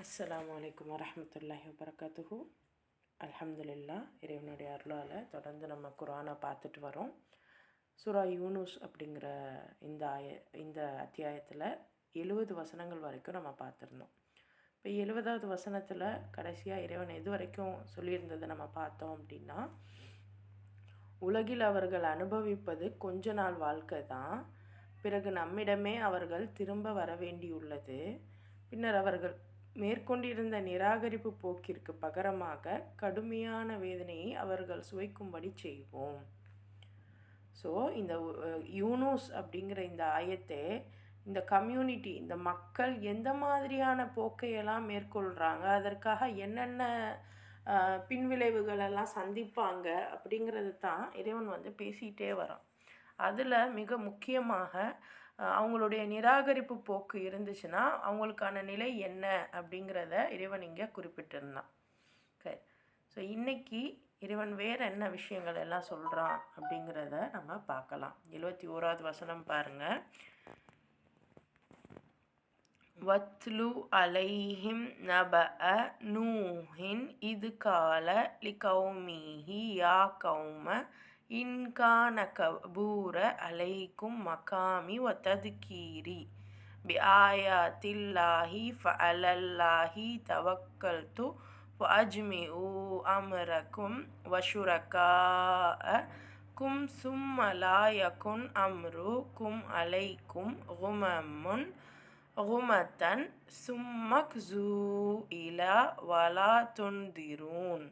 அஸ்ஸலாமு அலைக்கும் வரஹ்மத்துல்லாஹி வபரகாத்துஹு. அல்ஹம்துலில்லாஹ், இறைவனுடைய அருளால் தொடர்ந்து நம்ம குர்ஆனை பார்த்துட்டு வரோம். சூரா யூனுஸ் அப்படிங்கிற இந்த அத்தியாயத்தில் 70 வசனங்கள் வரைக்கும் நம்ம பார்த்துருந்தோம். இப்போ 70வது வசனத்தில் கடைசியாக இறைவன் எது வரைக்கும் சொல்லியிருந்ததை நம்ம பார்த்தோம் அப்படின்னா, உலகில் அவர்கள் அனுபவிப்பது கொஞ்ச நாள் வாழ்க்கை தான், பிறகு நம்மிடமே அவர்கள் திரும்ப வர வேண்டியுள்ளது. பின்னர் அவர்கள் மேற்கொண்டிருந்த நிராகரிப்பு போக்கிற்கு பகரமாக கடுமையான வேதனையை அவர்கள் சுவைக்கும்படி செய்வோம். ஸோ இந்த யூனூஸ் அப்படிங்கிற இந்த ஆயத்தை இந்த கம்யூனிட்டி, இந்த மக்கள் எந்த மாதிரியான போக்கையெல்லாம் மேற்கொள்கிறாங்க, அதற்காக என்னென்ன பின்விளைவுகளெல்லாம் சந்திப்பாங்க அப்படிங்கிறது தான் இறைவன் பேசிகிட்டே வரான். அதில் மிக முக்கியமாக அவங்களுடைய நிராகரிப்பு போக்கு இருந்துச்சுன்னா அவங்களுக்கான நிலை என்ன அப்படிங்கிறத இறைவன் இங்கே குறிப்பிட்டிருந்தான். சரி, ஸோ இன்றைக்கி இறைவன் வேறு என்ன விஷயங்கள் எல்லாம் சொல்கிறான் அப்படிங்கிறத நம்ம பார்க்கலாம். 71வது வசனம் பாருங்கள். வத்லு அலைஹிம் நபஅ நூஹின் இது கால லிகௌமிஹி யா கௌம இன்கான கபூர அலைக்கும் மகாமி வ ததுக்கீரி பி ஆயாத்தில்லாஹி ஃபஅலல்லாஹி தவக்கல்து வ அஜ்மிஉ அம்ரக்கும் வ ஷுரகாஅக்கும் சும்ம லா யகுன் அம்ருக்கும் அலைக்கும் குமமுன் குமத்தன் சும்மக்ஸூ இலா வலா துன்திரூன்.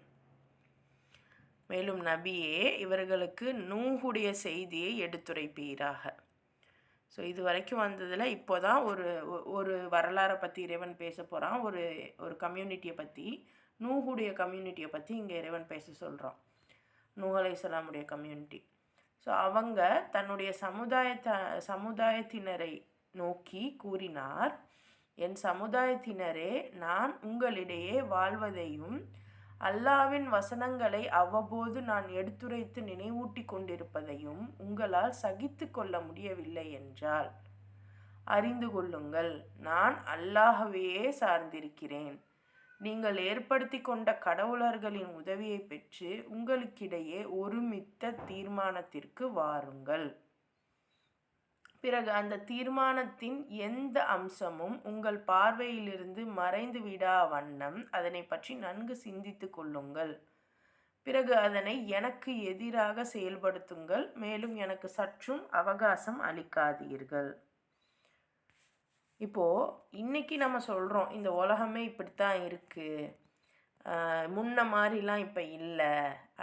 மேலும் நபியே, இவர்களுக்கு நூஹுடைய செய்தியை எடுத்துரைப்பீராக. ஸோ இது வரைக்கும் வந்ததில் இப்போ தான் ஒரு வரலாறை பற்றி இறைவன் பேச போகிறான். ஒரு கம்யூனிட்டியை பற்றி, நூஹுடைய கம்யூனிட்டியை பற்றி இங்கே இறைவன் பேச சொல்கிறான். நூஹ் அலைஹிஸ்ஸலாமுடைய கம்யூனிட்டி. ஸோ அவங்க தன்னுடைய சமுதாயத்தினரை நோக்கி கூறினார், என் சமுதாயத்தினரே, நான் உங்களிடையே வாழ்வதையும் அல்லாஹ்வின் வசனங்களை அவ்வப்போது நான் எடுத்துரைத்து நினைவூட்டி கொண்டிருப்பதையும் உங்களால் சகித்து கொள்ள முடியவில்லை என்றால் அறிந்து கொள்ளுங்கள், நான் அல்லாஹ்வையே சார்ந்திருக்கிறேன். நீங்கள் ஏற்படுத்தி கொண்ட கடவுளர்களின் உதவியை பெற்று உங்களுக்கிடையே ஒருமித்த தீர்மானத்திற்கு வாருங்கள். பிறகு அந்த தீர்மானத்தின் எந்த அம்சமும் உங்கள் பார்வையிலிருந்து மறைந்து விடா வண்ணம் அதனை பற்றி நன்கு சிந்தித்து கொள்ளுங்கள். பிறகு அதனை எனக்கு எதிராக செயல்படுத்துங்கள். மேலும் எனக்கு சற்றும் அவகாசம் அளிக்காதீர்கள். இப்போது இன்னைக்கு நம்ம சொல்கிறோம், இந்த உலகமே இப்படித்தான் இருக்குது, முன்ன மாதிரிலாம் இப்போ இல்லை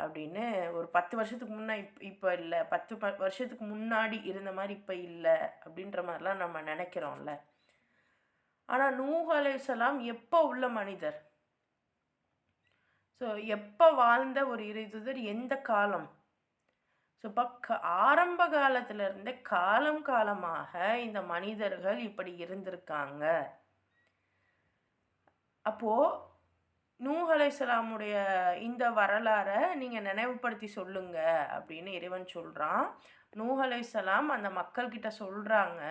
அப்படின்னு. ஒரு 10 வருஷத்துக்கு முன்னே இப்போ இல்லை, 10 வருஷத்துக்கு முன்னாடி இருந்த மாதிரி இப்போ இல்லை அப்படின்ற மாதிரிலாம் நம்ம நினைக்கிறோம்ல. ஆனால் நூஹ் அலைஹிஸ்ஸலாம் எப்போ உள்ள மனிதர்? ஸோ எப்போ வாழ்ந்த ஒரு இறைதூதர், எந்த காலம்? ஸோ இப்போ ஆரம்ப காலத்திலிருந்தே காலம் காலமாக இந்த மனிதர்கள் இப்படி இருந்திருக்காங்க. அப்போது நூஹ் அலைஹிஸ்ஸலாமுடைய இந்த வரலாறை நீங்கள் நினைவுபடுத்தி சொல்லுங்க அப்படின்னு இறைவன் சொல்கிறான். நூஹ் அலைஹிஸ்ஸலாம் அந்த மக்கள்கிட்ட சொல்கிறாங்க,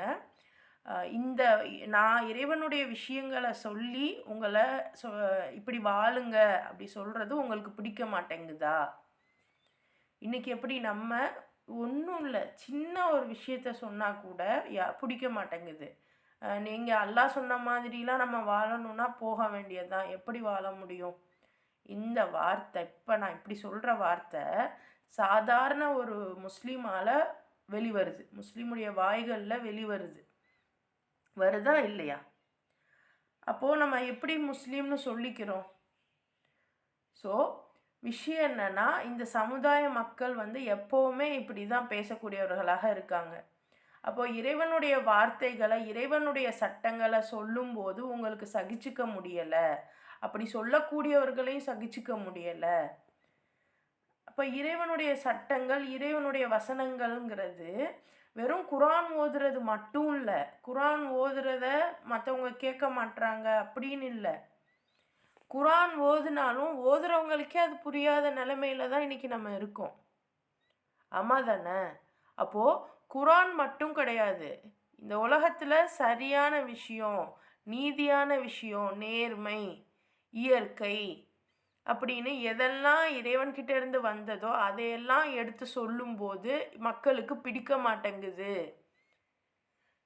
நான் இறைவனுடைய விஷயங்களை சொல்லி உங்களை இப்படி வாழுங்க அப்படி சொல்கிறது உங்களுக்கு பிடிக்க மாட்டேங்குதா? இன்றைக்கி எப்படி நம்ம ஒன்றும் இல்லை, சின்ன ஒரு விஷயத்த சொன்னால் கூட பிடிக்க மாட்டேங்குது. நீங்கள் அல்லாஹ் சொன்ன மாதிரிலாம் நம்ம வாழணுன்னா போக வேண்டியதுதான். எப்படி வாழ முடியும்? இந்த வார்த்தை, இப்போ நான் இப்படி சொல்கிற வார்த்தை சாதாரண ஒரு முஸ்லீமால் வெளிவருது, முஸ்லீமுடைய வாய்களில் வெளிவருது, வருதா இல்லையா? அப்போது நம்ம எப்படி முஸ்லீம்னு சொல்லிக்கிறோம்? ஸோ விஷயம் என்னென்னா, இந்த சமுதாய மக்கள் எப்போவுமே இப்படி தான் பேசக்கூடியவர்களாக இருக்காங்க. அப்போது இறைவனுடைய வார்த்தைகளை, இறைவனுடைய சட்டங்களை சொல்லும்போது உங்களுக்கு சகிச்சுக்க முடியலை, அப்படி சொல்லக்கூடியவர்களையும் சகிச்சுக்க முடியலை. அப்போ இறைவனுடைய சட்டங்கள், இறைவனுடைய வசனங்கள்ங்கிறது வெறும் குர்ஆன் ஓதுறது மட்டும் இல்லை, குர்ஆன் ஓதுறத மற்றவங்க கேட்க மாட்றாங்க அப்படின்னு இல்லை. குர்ஆன் ஓதுனாலும் ஓதுறவங்களுக்கே அது புரியாத நிலைமையில தான் இன்றைக்கி நம்ம இருக்கோம். ஆமாம் தானே? அப்போது குர்ஆன் மட்டும் கிடையாது, இந்த உலகத்தில் சரியான விஷயம், நீதியான விஷயம், நேர்மை, இயற்கை அப்படின்னு எதெல்லாம் இறைவன்கிட்ட இருந்து வந்ததோ அதையெல்லாம் எடுத்து சொல்லும்போது மக்களுக்கு பிடிக்க மாட்டேங்குது.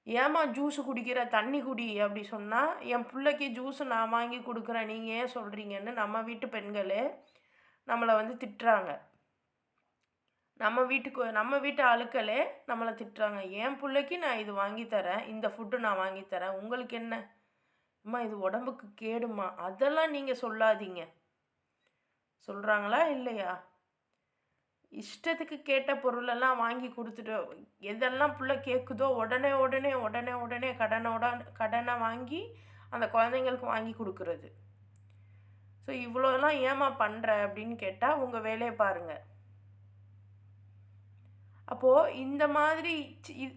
ஏம்மா ஜூஸு குடிக்கிற, தண்ணி குடி அப்படி சொன்னால், என் பிள்ளைக்கு ஜூஸு நான் வாங்கி கொடுக்குறேன், நீங்கள் ஏன் சொல்கிறீங்கன்னு நம்ம வீட்டு பெண்களே நம்மளை வந்து திட்டுறாங்க. நம்ம வீட்டு ஆளுக்களே நம்மளை திட்டுறாங்க. என் பிள்ளைக்கு நான் இது வாங்கி தரேன், இந்த ஃபுட்டு நான் வாங்கி தரேன், உங்களுக்கு என்ன அம்மா இது உடம்புக்கு கேடுமா, அதெல்லாம் நீங்கள் சொல்லாதீங்க. சொல்கிறாங்களா இல்லையா? இஷ்டத்துக்கு கேட்ட பொருளெல்லாம் வாங்கி கொடுத்துட்டு எதெல்லாம் பிள்ளை கேட்குதோ உடனே உடனே உடனே உடனே கடனை வாங்கி அந்த குழந்தைங்களுக்கு வாங்கி கொடுக்குறது. ஸோ இவ்வளோலாம் ஏமா பண்ணுற அப்படின்னு கேட்டால் உங்கள் வேலையை பாருங்கள். அப்போது இந்த மாதிரி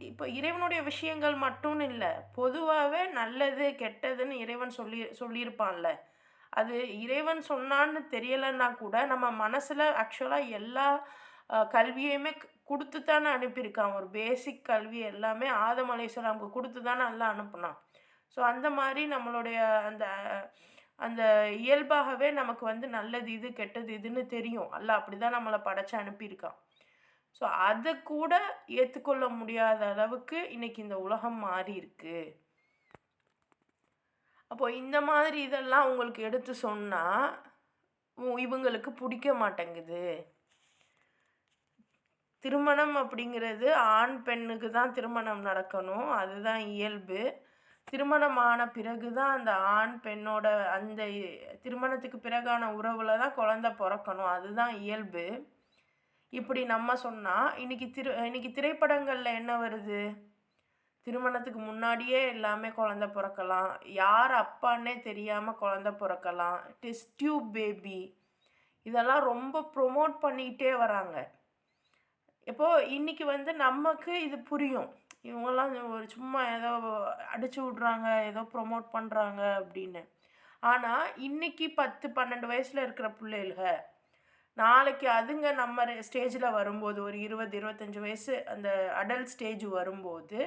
இப்போ இறைவனுடைய விஷயங்கள் மட்டும் இல்லை, பொதுவாகவே நல்லது கெட்டதுன்னு இறைவன் சொல்லியிருப்பான்ல. அது இறைவன் சொன்னான்னு தெரியலைன்னா கூட நம்ம மனசில் ஆக்சுவலாக எல்லா கல்வியுமே கொடுத்து தானே அனுப்பியிருக்கான். ஒரு பேசிக் கல்வி எல்லாமே ஆதம் அலைஹிஸ்ஸலாமுக்கு கொடுத்து தானே அல்லாஹ் அனுப்புனான். ஸோ அந்த மாதிரி நம்மளுடைய அந்த அந்த இயல்பாகவே நமக்கு வந்து நல்லது இது கெட்டது இதுன்னு தெரியும். அல்லாஹ் அப்படி தான் நம்மளை படைச்சு அனுப்பியிருக்கான். ஸோ அதை கூட ஏற்றுக்கொள்ள முடியாத அளவுக்கு இன்றைக்கி இந்த உலகம் மாறி இருக்கு. அப்போது இந்த மாதிரி இதெல்லாம் உங்களுக்கு எடுத்து சொன்னால் இவங்களுக்கு பிடிக்க மாட்டேங்குது. திருமணம் அப்படிங்கிறது ஆண் பெண்ணுக்கு தான் திருமணம் நடக்கணும், அதுதான் இயல்பு. திருமணமான பிறகு தான் அந்த ஆண் பெண்ணோட அந்த திருமணத்துக்கு பிறகான உறவில் தான் குழந்தை பிறக்கணும், அதுதான் இயல்பு. இப்படி நம்ம சொன்னால் இன்னைக்கு திரைப்படங்களில் என்ன வருது? திருமணத்துக்கு முன்னாடியே எல்லாமே குழந்தை பிறக்கலாம், யார் அப்பான்னே தெரியாமல் குழந்தை பிறக்கலாம், டெஸ்ட் டியூப் பேபி, இதெல்லாம் ரொம்ப ப்ரொமோட் பண்ணிக்கிட்டே வராங்க. இப்போது இன்றைக்கி வந்து நமக்கு இது புரியும், இவங்கெல்லாம் ஒரு சும்மா ஏதோ அடிச்சு விட்றாங்க, ஏதோ ப்ரொமோட் பண்ணுறாங்க அப்படின்னு. ஆனால் இன்றைக்கி 10-12 வயசில் இருக்கிற பிள்ளைக நாளைக்கு அதுங்க நம்ம ஸ்டேஜில் வரும்போது, ஒரு 20-25 வயசு அந்த அடல்ட் ஸ்டேஜ் வரும்போது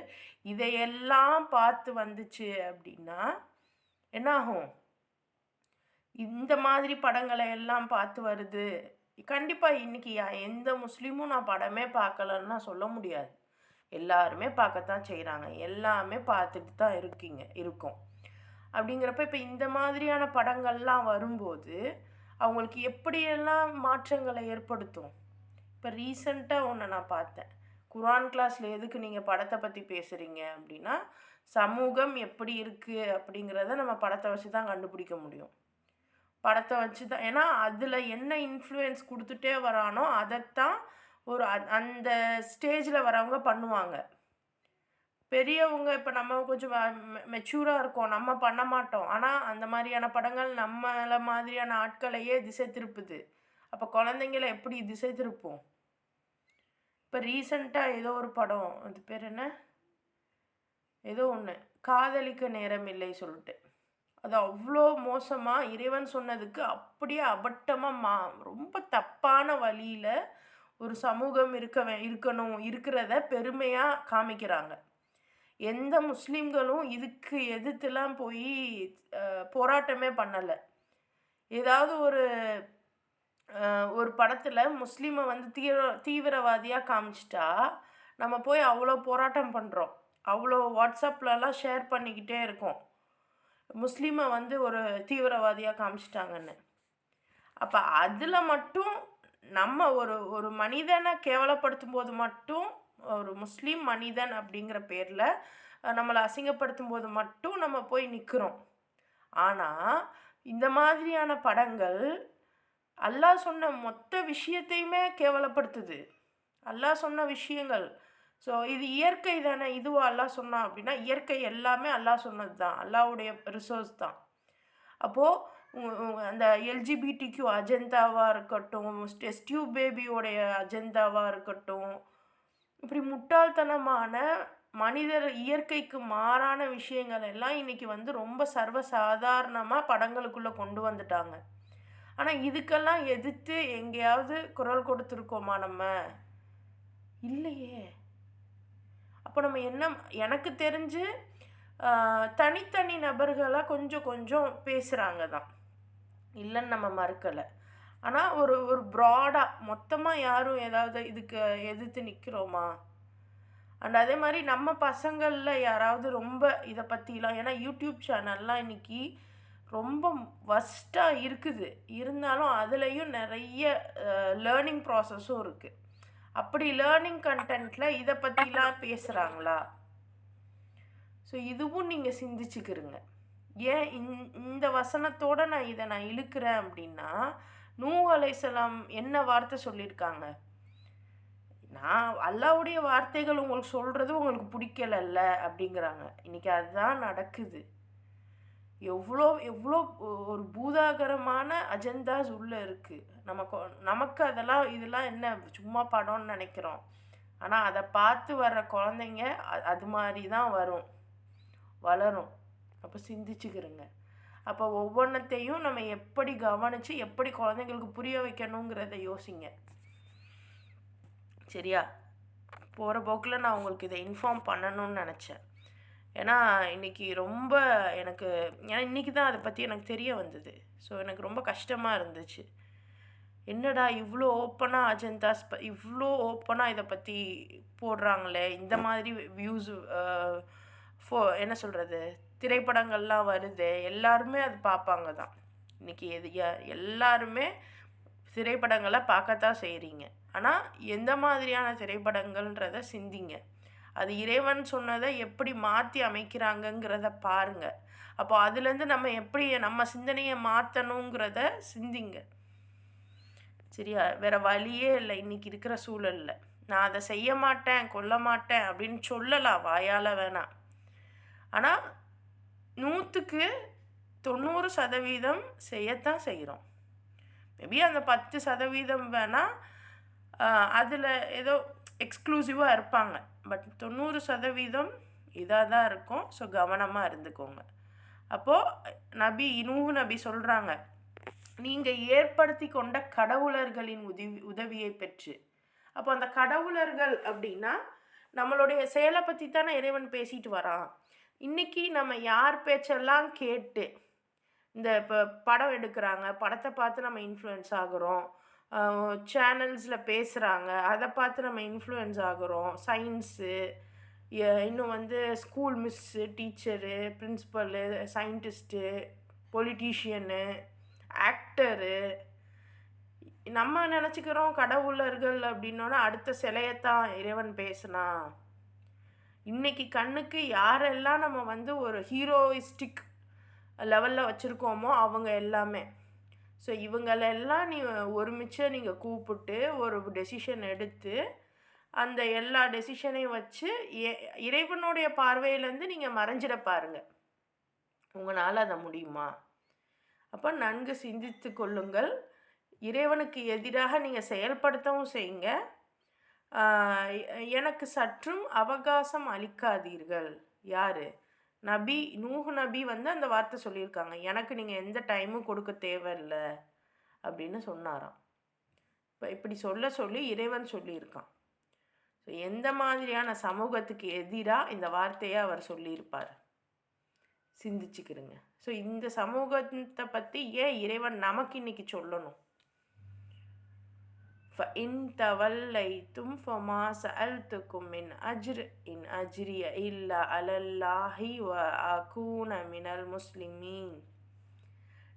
இதையெல்லாம் பார்த்து வந்துச்சு அப்படின்னா என்னாகும்? இந்த மாதிரி படங்களை எல்லாம் பார்த்து வருது. கண்டிப்பாக இன்றைக்கி எந்த முஸ்லீமும் நான் படமே பார்க்கலன்னா சொல்ல முடியாது. எல்லாருமே பார்க்கத்தான் செய்கிறாங்க, எல்லாமே பார்த்துட்டு தான் இருக்கோம். அப்படிங்கிறப்ப இப்போ இந்த மாதிரியான படங்கள்லாம் வரும்போது அவங்களுக்கு எப்படியெல்லாம் மாற்றங்களை ஏற்படுத்தும். இப்போ ரீசண்டாக ஒன்று நான் பார்த்தேன், குரான் கிளாஸில் எதுக்கு நீங்கள் படத்தை பற்றி பேசுகிறீங்க அப்படின்னா, சமூகம் எப்படி இருக்குது அப்படிங்கிறத நம்ம படத்தை வச்சு தான் கண்டுபிடிக்க முடியும். படத்தை வச்சு தான், ஏன்னா அதில் என்ன இன்ஃப்ளூயன்ஸ் கொடுத்துட்டே வரானோ அதைத்தான் ஒரு அந்த ஸ்டேஜில் வரவங்க பண்ணுவாங்க. பெரியவங்க இப்போ நம்ம கொஞ்சம் மெச்சூராக இருக்கோம், நம்ம பண்ண மாட்டோம். ஆனால் அந்த மாதிரியான படங்கள் நம்மளை மாதிரியான ஆட்களையே திசை திருப்புது. அப்போ குழந்தைங்கள எப்படி திசை திருப்போம்? இப்போ ரீசண்டாக ஏதோ ஒரு படம், அது பேர் என்ன, ஏதோ ஒன்று, காதலிக்க நேரம் இல்லை சொல்லிட்டு, அது அவ்வளோ மோசமாக இறைவன் சொன்னதுக்கு அப்படியே அபட்டமாக ரொம்ப தப்பான வழியில் ஒரு சமூகம் இருக்கிறத பெருமையாக காமிக்கிறாங்க. எந்த முஸ்லீம்களும் இதுக்கு எதிர்த்துலாம் போய் போராட்டமே பண்ணலை. ஏதாவது ஒரு படத்தில் முஸ்லீமை வந்து தீவிரவாதியாக காமிச்சிட்டா நம்ம போய் அவ்வளோ போராட்டம் பண்ணுறோம், அவ்வளோ வாட்ஸ்அப்லலாம் ஷேர் பண்ணிக்கிட்டே இருக்கோம், முஸ்லீமை வந்து ஒரு தீவிரவாதியாக காமிச்சிட்டாங்கன்னு. அப்போ அதில் மட்டும் நம்ம ஒரு மனிதனை கேவலப்படுத்தும் போது மட்டும், ஒரு முஸ்லீம் மனிதன் அப்படிங்கிற பேரில் நம்மளை அசிங்கப்படுத்தும் போது மட்டும் நம்ம போய் நிற்கிறோம். ஆனால் இந்த மாதிரியான படங்கள் அல்லாஹ் சொன்ன மொத்த விஷயத்தையுமே கேவலப்படுத்துது. அல்லாஹ் சொன்ன விஷயங்கள், ஸோ இது இயற்கை தானே, இதுவோ அல்லாஹ் சொன்னான் அப்படின்னா இயற்கை எல்லாமே அல்லாஹ் சொன்னது தான், அல்லாஹ்வுடைய ரிசோர்ஸ் தான். அப்போது அந்த எல்ஜிபிடிக்யூ அஜெண்டாவாக இருக்கட்டும், டெஸ்ட் டியூப் பேபியோடைய அஜெண்டாவாக இருக்கட்டும், இப்படி முட்டாள்தனமான மனிதர் இயற்கைக்கு மாறான விஷயங்கள் எல்லாம் இன்றைக்கி வந்து ரொம்ப சர்வசாதாரணமாக படங்களுக்குள்ளே கொண்டு வந்துட்டாங்க. ஆனால் இதுக்கெல்லாம் எதிர்த்து எங்கேயாவது குரல் கொடுத்துருக்கோமா நம்ம? இல்லையே. அப்போ நம்ம என்ன, எனக்கு தெரிஞ்சு தனித்தனி நபர்களாக கொஞ்சம் கொஞ்சம் பேசுகிறாங்க தான், இல்லைன்னு நம்ம மறுக்கலை. ஆனால் ஒரு ஒரு ப்ராடாக மொத்தமாக யாரும் ஏதாவது இதுக்கு எதிர்த்து நிற்கிறோமா? அண்ட் அதே மாதிரி நம்ம பசங்களில் யாராவது ரொம்ப இதை பற்றிலாம், ஏன்னா யூடியூப் சேனல்லாம் இன்றைக்கி ரொம்ப வஸ்ட்டாக இருக்குது, இருந்தாலும் அதுலேயும் நிறைய லேர்னிங் ப்ராசஸும் இருக்குது. அப்படி லேர்னிங் கண்டென்ட்டில் இதை பற்றிலாம் பேசுகிறாங்களா? ஸோ இதுவும் நீங்கள் சிந்திச்சுக்கிறங்க. ஏன் இந்த வசனத்தோடு நான் இழுக்கிறேன் அப்படின்னா, நூஹ் அலைஹிஸ்ஸலாம் என்ன வார்த்தை சொல்லியிருக்காங்க? நான் அல்லாஹ்வுடைய வார்த்தைகள் உங்களுக்கு சொல்கிறது உங்களுக்கு பிடிக்கலல்ல அப்படிங்கிறாங்க. இன்றைக்கி அதுதான் நடக்குது. எவ்வளோ எவ்வளோ ஒரு பூதாகரமான அஜெண்டாஸ் உள்ளே இருக்குது. நமக்கு இதெல்லாம் என்ன சும்மா படம்னு நினைக்கிறோம். ஆனால் அதை பார்த்து வர்ற குழந்தைங்க அது மாதிரி தான் வளரும். அப்போ சிந்திச்சுக்கிறங்க. அப்போ ஒவ்வொன்றத்தையும் நம்ம எப்படி கவனித்து எப்படி குழந்தைங்களுக்கு புரிய வைக்கணுங்கிறத யோசிங்க. சரியா? போகிற போக்கில் நான் உங்களுக்கு இதை இன்ஃபார்ம் பண்ணணும்னு நினச்சேன். ஏன்னா இன்றைக்கி ரொம்ப ஏன்னா இன்றைக்கி தான் அதை பற்றி எனக்கு தெரிய வந்தது. ஸோ எனக்கு ரொம்ப கஷ்டமாக இருந்துச்சு. என்னடா இவ்வளோ ஓப்பனாக அஜந்தாஸ் இவ்வளோ ஓப்பனாக இதை பற்றி போடுறாங்களே, இந்த மாதிரி வியூஸ் என்ன சொல்கிறது, திரைப்படங்கள்லாம் வருது, எல்லாருமே அது பார்ப்பாங்க தான். இன்றைக்கி எல்லாருமே திரைப்படங்களை பார்க்கத்தான் செய்கிறீங்க. ஆனால் எந்த மாதிரியான திரைப்படங்கள்ன்றதை சிந்திங்க. அது இறைவன் சொன்னதை எப்படி மாற்றி அமைக்கிறாங்கங்கிறத பாருங்கள். அப்போ அதுலேருந்து நம்ம எப்படி நம்ம சிந்தனையை மாற்றணுங்கிறத சிந்திங்க. சரியா? வேறு வழியே இல்லை இன்றைக்கி இருக்கிற சூழலில். நான் அதை செய்ய மாட்டேன், கொல்ல மாட்டேன் அப்படின்னு சொல்லலாம், வாயால் வேணாம். ஆனால் 100க்கு 90% செய்யத்தான் செய்கிறோம். மேபி அந்த 10% வேணால் அதில் ஏதோ எக்ஸ்க்ளூசிவாக இருப்பாங்க. பட் 90% இதாக தான் இருக்கும். ஸோ கவனமாக இருந்துக்கோங்க. அப்போது நூஹ் நபி சொல்கிறாங்க, நீங்கள் ஏற்படுத்தி கொண்ட கடவுளர்களின் உதவியை பெற்று. அப்போ அந்த கடவுளர்கள் அப்படின்னா நம்மளுடைய செயலை பற்றி தானே இறைவன் பேசிட்டு வரான். இன்றைக்கி நம்ம யார் பேச்செல்லாம் கேட்டு இப்போ படம் எடுக்கிறாங்க, படத்தை பார்த்து நம்ம இன்ஃப்ளூயன்ஸ் ஆகுறோம், சேனல்ஸில் பேசுகிறாங்க, அதை பார்த்து நம்ம இன்ஃப்ளூயன்ஸ் ஆகுறோம். சயின்ஸு, இன்னும் school miss, teacher, principal, scientist, politician, actor, நம்ம நினச்சிக்கிறோம் கடவுளர்கள் அப்படின்னோன்னா அடுத்த சிலையத்தான் இறைவன் பேசுனா. இன்றைக்கி கண்ணுக்கு யாரெல்லாம் நம்ம ஒரு ஹீரோயிஸ்டிக் லெவலில் வச்சுருக்கோமோ அவங்க எல்லாமே. ஸோ இவங்களெல்லாம் ஒருமிச்ச நீங்கள் கூப்பிட்டு ஒரு டெசிஷன் எடுத்து அந்த எல்லா டெசிஷனையும் வச்சு இறைவனுடைய பார்வையிலேருந்து நீங்கள் மறைஞ்சிட பாருங்கள். உங்களால் அதை முடியுமா? அப்போ நன்கு சிந்தித்து கொள்ளுங்கள். இறைவனுக்கு எதிராக நீங்கள் செயல்படுத்தவும் செய்யுங்க. எனக்கு சற்றும் அவகாசம் அளிக்காதீர்கள். யார்? நூஹ் நபி அந்த வார்த்தை சொல்லியிருக்காங்க, எனக்கு நீங்கள் எந்த டைமும் கொடுக்க தேவையில்லை அப்படின்னு சொன்னாராம். இப்போ இப்படி சொல்லி இறைவன் சொல்லியிருக்கான். ஸோ எந்த மாதிரியான சமூகத்துக்கு எதிராக இந்த வார்த்தையை அவர் சொல்லியிருப்பார், சிந்திச்சுக்கிறங்க. ஸோ இந்த சமூகத்தை பற்றி ஏன் இறைவன் நமக்கு இன்னைக்கு சொல்லணும்? فَإِن تَوَلَّيْتُمْ فَمَا سَأَلْتُكُم مِّنْ أَجْرٍ إِنْ أَجْرِيَ إِلَّا عَلَى اللَّهِ وَأَكُونَ مِنَ الْمُسْلِمِينَ.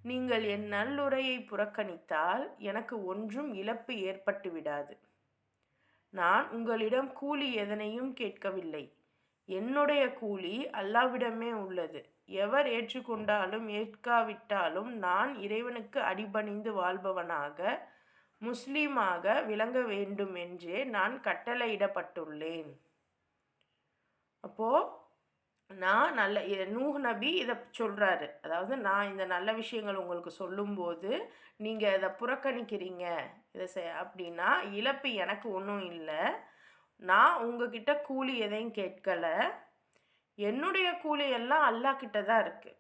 நீங்கள் என் நல்லுரையை புறக்கணித்தால் எனக்கு ஒன்றும் இழப்பு ஏற்பட்டு விடாது. நான் உங்களிடம் கூலி எதனையும் கேட்கவில்லை. என்னுடைய கூலி அல்லாஹ்விடமே உள்ளது. எவர் ஏற்றுக்கொண்டாலும் ஏற்காவிட்டாலும் நான் இறைவனுக்கு அடிபணிந்து வாழ்பவனாக முஸ்லீமாக விளங்க வேண்டும் என்றே நான் கட்டளையிடப்பட்டுள்ளேன். அப்போது நான் நூஹ் நபி இதை சொல்கிறாரு. அதாவது நான் இந்த நல்ல விஷயங்கள் உங்களுக்கு சொல்லும்போது நீங்கள் இதை புறக்கணிக்கிறீங்க, இதை அப்படின்னா இழப்பு எனக்கு ஒன்றும் இல்லை. நான் உங்ககிட்ட கூலி எதையும் கேட்கலை. என்னுடைய கூலி எல்லாம் அல்லாஹ் கிட்ட தான் இருக்குது.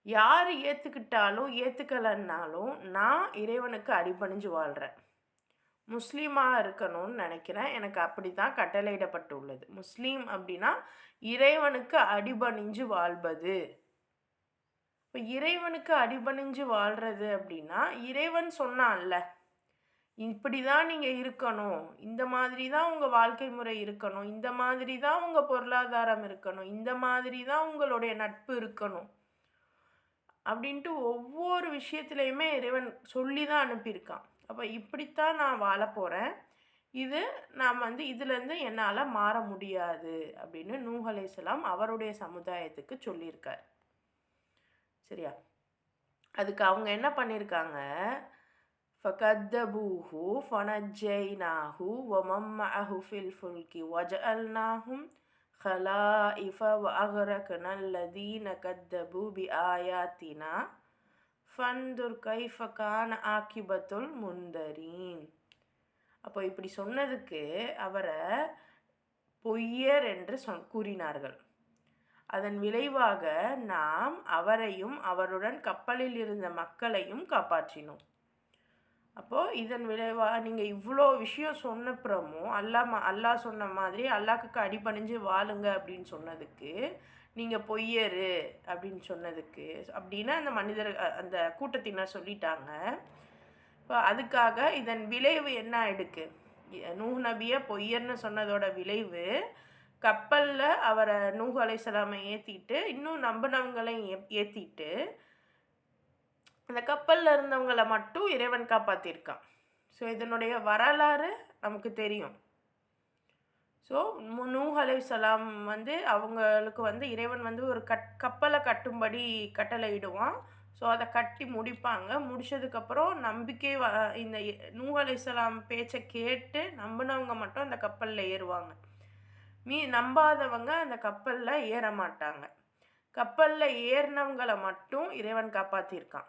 யார் ஏற்றுக்கிட்டாலும் ஏற்றுக்கலைன்னாலும் நான் இறைவனுக்கு அடிபணிஞ்சு வாழ்கிறேன். முஸ்லீமாக இருக்கணும்னு நினைக்கிறேன். எனக்கு அப்படி தான் கட்டளையிடப்பட்டுள்ளது. முஸ்லீம் அப்படின்னா இறைவனுக்கு அடிபணிஞ்சு வாழ்வது. இப்போ இறைவனுக்கு அடிபணிஞ்சு வாழ்கிறது அப்படின்னா, இறைவன் சொன்னான்ல, இப்படி தான் நீங்கள் இருக்கணும், இந்த மாதிரி தான் உங்கள் வாழ்க்கை முறை இருக்கணும், இந்த மாதிரி தான் உங்கள் பொருளாதாரம் இருக்கணும், இந்த மாதிரி தான் உங்களுடைய நட்பு இருக்கணும் அப்படின்ட்டு ஒவ்வொரு விஷயத்துலையுமே இறைவன் சொல்லி தான் அனுப்பியிருக்கான். அப்போ இப்படித்தான் நான் வாழ போகிறேன், இது நான் வந்து இதுலேருந்து என்னால் மாற முடியாது அப்படின்னு நூஹ் அலைஹிஸ்ஸலாம் அவருடைய சமுதாயத்துக்கு சொல்லியிருக்கார். சரியா? அதுக்கு அவங்க என்ன பண்ணியிருக்காங்க, ஃபகத்தபூஹு ஃபனஜ்ஜைனாஹு வமன் மஅஹு ஃபில் ஃபுல்கி வஜஅல்நாஹும் خلائف وأغرقنا الذين كذبوا بآياتنا فانظر كيف كان عاقبة المنذرين. அப்போ இப்படி சொன்னதுக்கு அவரை பொய்யர் என்று கூறினார்கள். அதன் விளைவாக நாம் அவரையும் அவருடன் கப்பலில் இருந்த மக்களையும் காப்பாற்றினோம். அப்போது இதன் விளைவாக நீங்கள் இவ்வளோ விஷயம் சொன்னப்புறமும் அல்லாஹ் சொன்ன மாதிரி அல்லாஹ்க்கு அடிபணிஞ்சு வாழுங்க அப்படின்னு சொன்னதுக்கு, நீங்கள் பொய்யரு அப்படின்னு சொன்னதுக்கு அப்படின்னா அந்த கூட்டத்தினர் சொல்லிட்டாங்க. இப்போ அதுக்காக இதன் விளைவு என்ன ஆயிடுக்கு, நூஹ் நபியை பொய்யர்னு சொன்னதோட விளைவு, கப்பலில் அவரை நூஹ் அலைஹிஸ்ஸலாமை ஏற்றிட்டு இன்னும் நம்பினவங்களையும் ஏற்றிட்டு அந்த கப்பலில் இருந்தவங்களை மட்டும் இறைவன் காப்பாற்றிருக்கான். ஸோ இதனுடைய வரலாறு நமக்கு தெரியும். ஸோ நூஹ் அலைஹிஸ்ஸலாம் வந்து அவங்களுக்கு வந்து இறைவன் வந்து ஒரு கப்பலை கட்டும்படி கட்டளையிடுவான். ஸோ அதை கட்டி முடிப்பாங்க. முடித்ததுக்கப்புறம் இந்த நூஹ் அலைஹிஸ்ஸலாம் பேச்சை கேட்டு நம்பினவங்க மட்டும் அந்த கப்பலில் ஏறுவாங்க. நம்பாதவங்க அந்த கப்பலில் ஏற மாட்டாங்க. கப்பலில் ஏறினவங்களை மட்டும் இறைவன் காப்பாற்றிருக்கான்.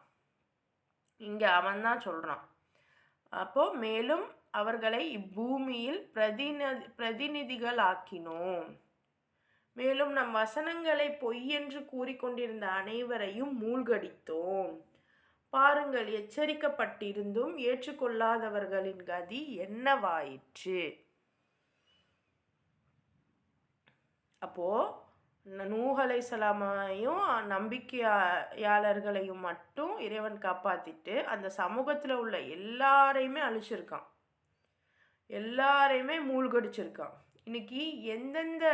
இங்கே அவன் தான் சொல்கிறான். அப்போது மேலும் அவர்களை இப்பூமியில் பிரதிநிதிகள் ஆக்கினோம். மேலும் நம் வசனங்களை பொய் என்று கூறிக்கொண்டிருந்த அனைவரையும் மூழ்கடித்தோம். பாருங்கள், எச்சரிக்கப்பட்டிருந்தும் ஏற்றுக்கொள்ளாதவர்களின் கதி என்னவாயிற்று. அப்போது நூஹ் அலைஹிஸ்ஸலாமையும் நம்பிக்கையாளர்களையும் மட்டும் இறைவன் காப்பாற்றிட்டு அந்த சமூகத்தில் உள்ள எல்லாரையுமே அழிச்சிருக்கான், எல்லாரையுமே மூழ்கடிச்சிருக்கான். இன்னைக்கு எந்தெந்த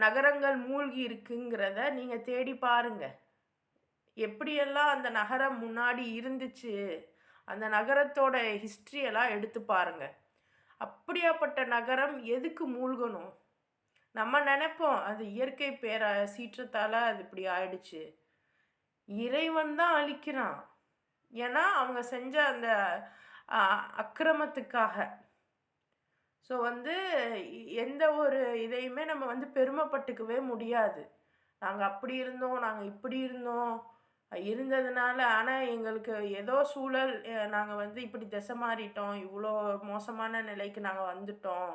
நகரங்கள் மூழ்கி இருக்குங்கிறத நீங்கள் தேடி பாருங்க. எப்படியெல்லாம் அந்த நகரம் முன்னாடி இருந்துச்சு, அந்த நகரத்தோட ஹிஸ்ட்ரியெல்லாம் எடுத்து பாருங்க. அப்படியாப்பட்ட நகரம் எதுக்கு மூழ்கணும்? நம்ம நினைப்போம் அது இயற்கை சீற்றத்தால் அது இப்படி ஆயிடுச்சு. இறைவன் தான் அழிக்கிறான். ஏன்னா அவங்க செஞ்ச அந்த அக்கிரமத்துக்காக. ஸோ வந்து எந்த ஒரு இதையுமே நம்ம வந்து பெருமைப்பட்டுக்கவே முடியாது. நாங்கள் அப்படி இருந்தோம், நாங்கள் இப்படி இருந்தோம், இருந்ததுனால ஆனால் எங்களுக்கு ஏதோ சூழல் நாங்கள் வந்து இப்படி திசை மாறிட்டோம், இவ்வளோ மோசமான நிலைக்கு நாங்கள் வந்துட்டோம்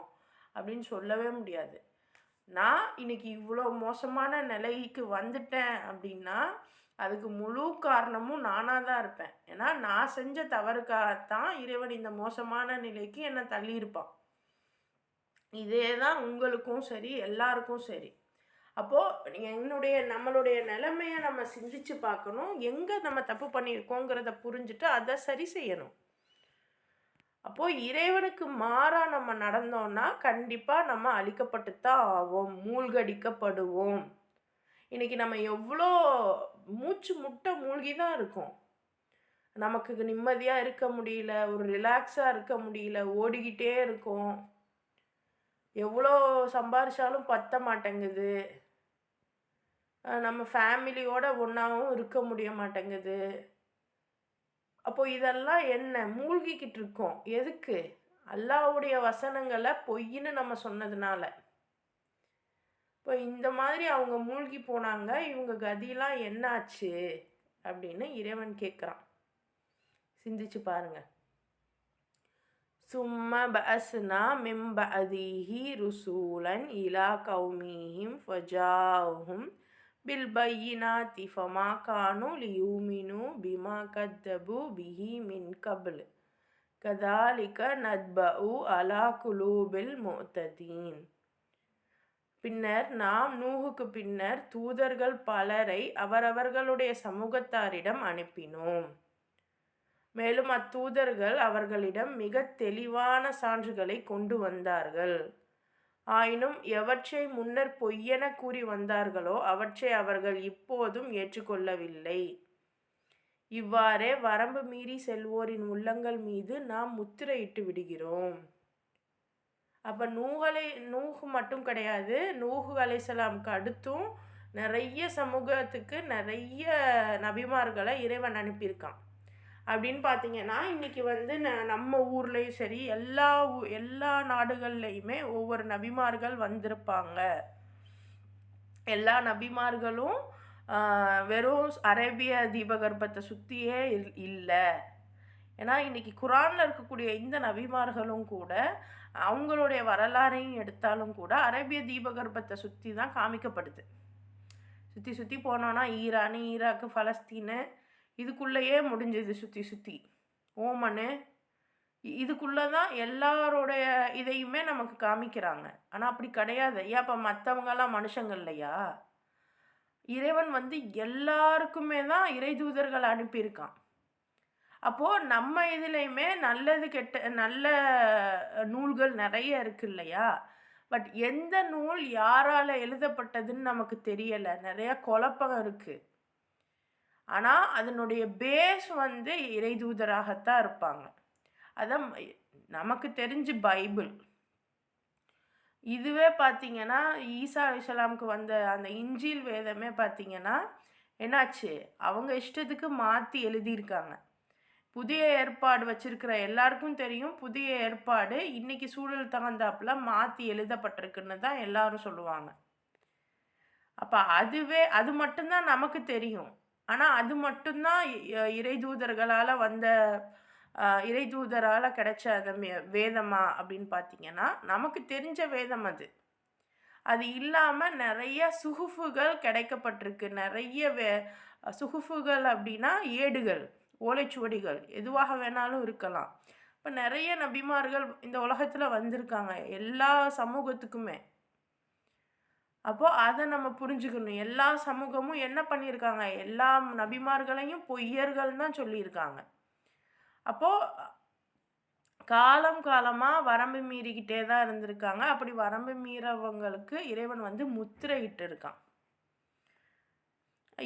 அப்படின்னு சொல்லவே முடியாது. நான் இன்னைக்கு இவ்வளோ மோசமான நிலைக்கு வந்துட்டேன் அப்படின்னா அதுக்கு முழு காரணமும் நானாக தான் இருப்பேன். ஏன்னா நான் செஞ்ச தவறுக்காகத்தான் இறைவன் இந்த மோசமான நிலைக்கு என்னை தள்ளியிருப்பான். இதே தான் உங்களுக்கும் சரி, எல்லாருக்கும் சரி. அப்போது நம்மளுடைய நிலைமையை நம்ம சிந்திச்சு பார்க்கணும். எங்கே நம்ம தப்பு பண்ணியிருக்கோங்கிறத புரிஞ்சுட்டு அதை சரி செய்யணும். அப்போது இறைவனுக்கு மாறாக நம்ம நடந்தோம்னா கண்டிப்பாக நம்ம அழிக்கப்பட்டு தான் ஆவோம், மூழ்கடிக்கப்படுவோம். இன்றைக்கி நம்ம எவ்வளோ மூச்சு முட்டை மூழ்கி தான் இருக்கோம். நமக்கு நிம்மதியாக இருக்க முடியல, ஒரு ரிலாக்ஸாக இருக்க முடியல, ஓடிக்கிட்டே இருக்கோம். எவ்வளோ சம்பாரிச்சாலும் பத்த மாட்டேங்குது. நம்ம ஃபேமிலியோடு ஒன்றாவும் இருக்க முடிய மாட்டேங்குது. அப்போது இதெல்லாம் என்ன, மூழ்கிக்கிட்டு இருக்கோம். எதுக்கு? அல்லாஹ்வுடைய வசனங்களை பொய்ன்னு நம்ம சொன்னதுனால. இப்போ இந்த மாதிரி அவங்க மூழ்கி போனாங்க, இவங்க கதியெல்லாம் என்னாச்சு அப்படின்னு இறைவன் கேட்குறான். சிந்திச்சு பாருங்க. சும்ம பஅஸ்னா மின் பஅதிஹி ருசூலன் இலா கௌமிஹிம் ஃபஜாஹும் பில்பையினாத்தி ஃபமா கானு லியூமினு பிமா கத்தபு பிஹி மின் கபுல் கதாலிக நத்பஉ அலா குலூபில் முஅ்ததீன். பின்னர் நாம் நூஹுக்கு பின்னர் தூதர்கள் பலரை அவரவர்களுடைய சமூகத்தாரிடம் அனுப்பினோம். மேலும் அத்தூதர்கள் அவர்களிடம் மிக தெளிவான சான்றுகளை கொண்டு வந்தார்கள். ஆயினும் எவற்றை முன்னர் பொய்யென கூறி வந்தார்களோ அவற்றை அவர்கள் இப்போதும் ஏற்றுக்கொள்ளவில்லை. இவ்வாறே வரம்பு மீறி செல்வோரின் உள்ளங்கள் மீது நாம் முத்திரையிட்டு விடுகிறோம். அப்போ நூஹு மட்டும் கிடையாது, நூஹு அலைஹிஸ்ஸலாமுக்கு அடுத்தும் நிறைய சமூகத்துக்கு நிறைய நபிமார்களை இறைவன் அனுப்பியிருக்கான். அப்படின்னு பார்த்தீங்கன்னா இன்றைக்கி வந்து நம்ம ஊர்லேயும் சரி எல்லா நாடுகள்லையுமே ஒவ்வொரு நபிமார்கள் வந்திருப்பாங்க. எல்லா நபிமார்களும் வெறும் அரேபிய தீபகற்பத்தை சுற்றியே இல்லை. ஏன்னா இன்றைக்கி குரானில் இருக்கக்கூடிய இந்த நபிமார்களும் கூட அவங்களுடைய வரலாறையும் எடுத்தாலும் கூட அரேபிய தீபகற்பத்தை சுற்றி தான் காமிக்கப்படுது. சுற்றி சுற்றி போனோன்னா ஈரான், ஈராக்கு, பலஸ்தீனு இதுக்குள்ளேயே முடிஞ்சது. சுற்றி ஓமனு இதுக்குள்ளே தான் எல்லாரோடைய இதையுமே நமக்கு காமிக்கிறாங்க. ஆனால் அப்படி கிடையாது. ஏன் அப்போ மற்றவங்கெல்லாம் மனுஷங்க இல்லையா? இறைவன் வந்து எல்லாருக்குமே தான் இறை தூதர்கள் அனுப்பியிருக்கான். அப்போது நம்ம இதுலேயுமே நல்ல நூல்கள் நிறைய இருக்கு இல்லையா? பட் எந்த நூல் யாரால் எழுதப்பட்டதுன்னு நமக்கு தெரியலை. நிறையா குழப்பம் இருக்குது. ஆனால் அதனுடைய பேஸ் வந்து இறை தூதராகத்தான் இருப்பாங்க. அதான் நமக்கு தெரிஞ்சு பைபிள். இதுவே பார்த்திங்கன்னா ஈசா அலைஹிஸ்ஸலாமுக்கு வந்த அந்த இஞ்சில் வேதமே பார்த்திங்கன்னா என்னாச்சு, அவங்க இஷ்டத்துக்கு மாற்றி எழுதியிருக்காங்க. புதிய ஏற்பாடு வச்சுருக்கிற எல்லாருக்கும் தெரியும், புதிய ஏற்பாடு இன்றைக்கி சூழல் தகுந்தாப்புல மாற்றி எழுதப்பட்டிருக்குன்னு தான் எல்லாரும் சொல்லுவாங்க. அப்போ அது மட்டும்தான் நமக்கு தெரியும். ஆனால் அது மட்டும்தான் இறை தூதர்களால் வந்த இறை தூதரால் கிடைச்ச அந்த வேதமா அப்படின்னு பார்த்திங்கன்னா நமக்கு தெரிஞ்ச வேதம் அது. அது இல்லாமல் நிறைய சுகுஃபுகள் கிடைக்கப்பட்டிருக்கு. நிறைய சுகுஃபுகள் அப்படின்னா ஏடுகள், ஓலைச்சுவடிகள் எதுவாக வேணாலும் இருக்கலாம். இப்போ நிறைய நபிமார்கள் இந்த உலகத்தில் வந்திருக்காங்க எல்லா சமூகத்துக்குமே. அப்போது அதை நம்ம புரிஞ்சுக்கணும். எல்லா சமூகமும் என்ன பண்ணியிருக்காங்க, எல்லா நபிமார்களையும் பொய்யர்கள் தான் சொல்லியிருக்காங்க. அப்போது காலமாக வரம்பு மீறிக்கிட்டே தான் இருந்திருக்காங்க. அப்படி வரம்பு மீறவங்களுக்கு இறைவன் வந்து முத்திரையிட்டு இருக்கான்.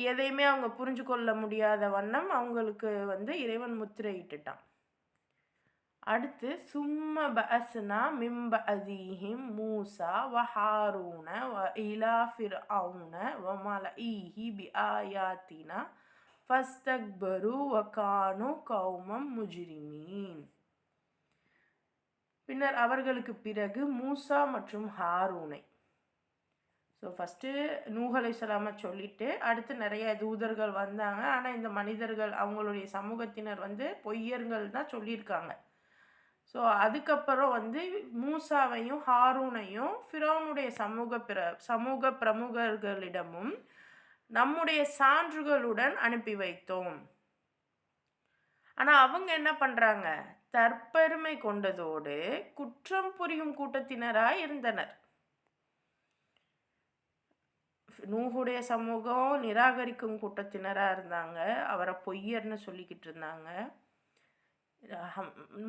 எதையுமே அவங்க புரிஞ்சு கொள்ள முடியாத வண்ணம் அவங்களுக்கு வந்து இறைவன் முத்திரையிட்டுட்டான். அடுத்து சும்ம பஅஸ்னா மின் பஅதிஹிம் மூசா வ ஹாரூன வ இலா ஃபிர்அவுன வ மலஇஹி பிஆயாத்தினா ஃபஸ்தக்பரு வ கானு கௌமம் முஜ்ரிமீன். பின்னர் அவர்களுக்கு பிறகு மூசா மற்றும் ஹாரூனை. ஸோ ஃபஸ்ட்டு நூஹ் அலைஹிஸ்ஸலாமை சொல்லிவிட்டு அடுத்து நிறைய தூதர்கள் வந்தாங்க. ஆனால் இந்த மனிதர்கள் அவங்களுடைய சமூகத்தினர் வந்து பொய்யர்கள் தான் சொல்லியிருக்காங்க. ஸோ அதுக்கப்புறம் வந்து மூசாவையும் ஹாரூனையும் ஃபிரௌனுடைய சமூக பிரமுகர்களிடமும் நம்முடைய சான்றுகளுடன் அனுப்பி வைத்தோம். ஆனால் அவங்க என்ன பண்ணுறாங்க, தற்பெருமை கொண்டதோடு குற்றம் புரியும் கூட்டத்தினராக இருந்தனர். நூஹுடைய சமூகம் நிராகரிக்கும் கூட்டத்தினராக இருந்தாங்க. அவரை பொய்யர்னு சொல்லிக்கிட்டு இருந்தாங்க.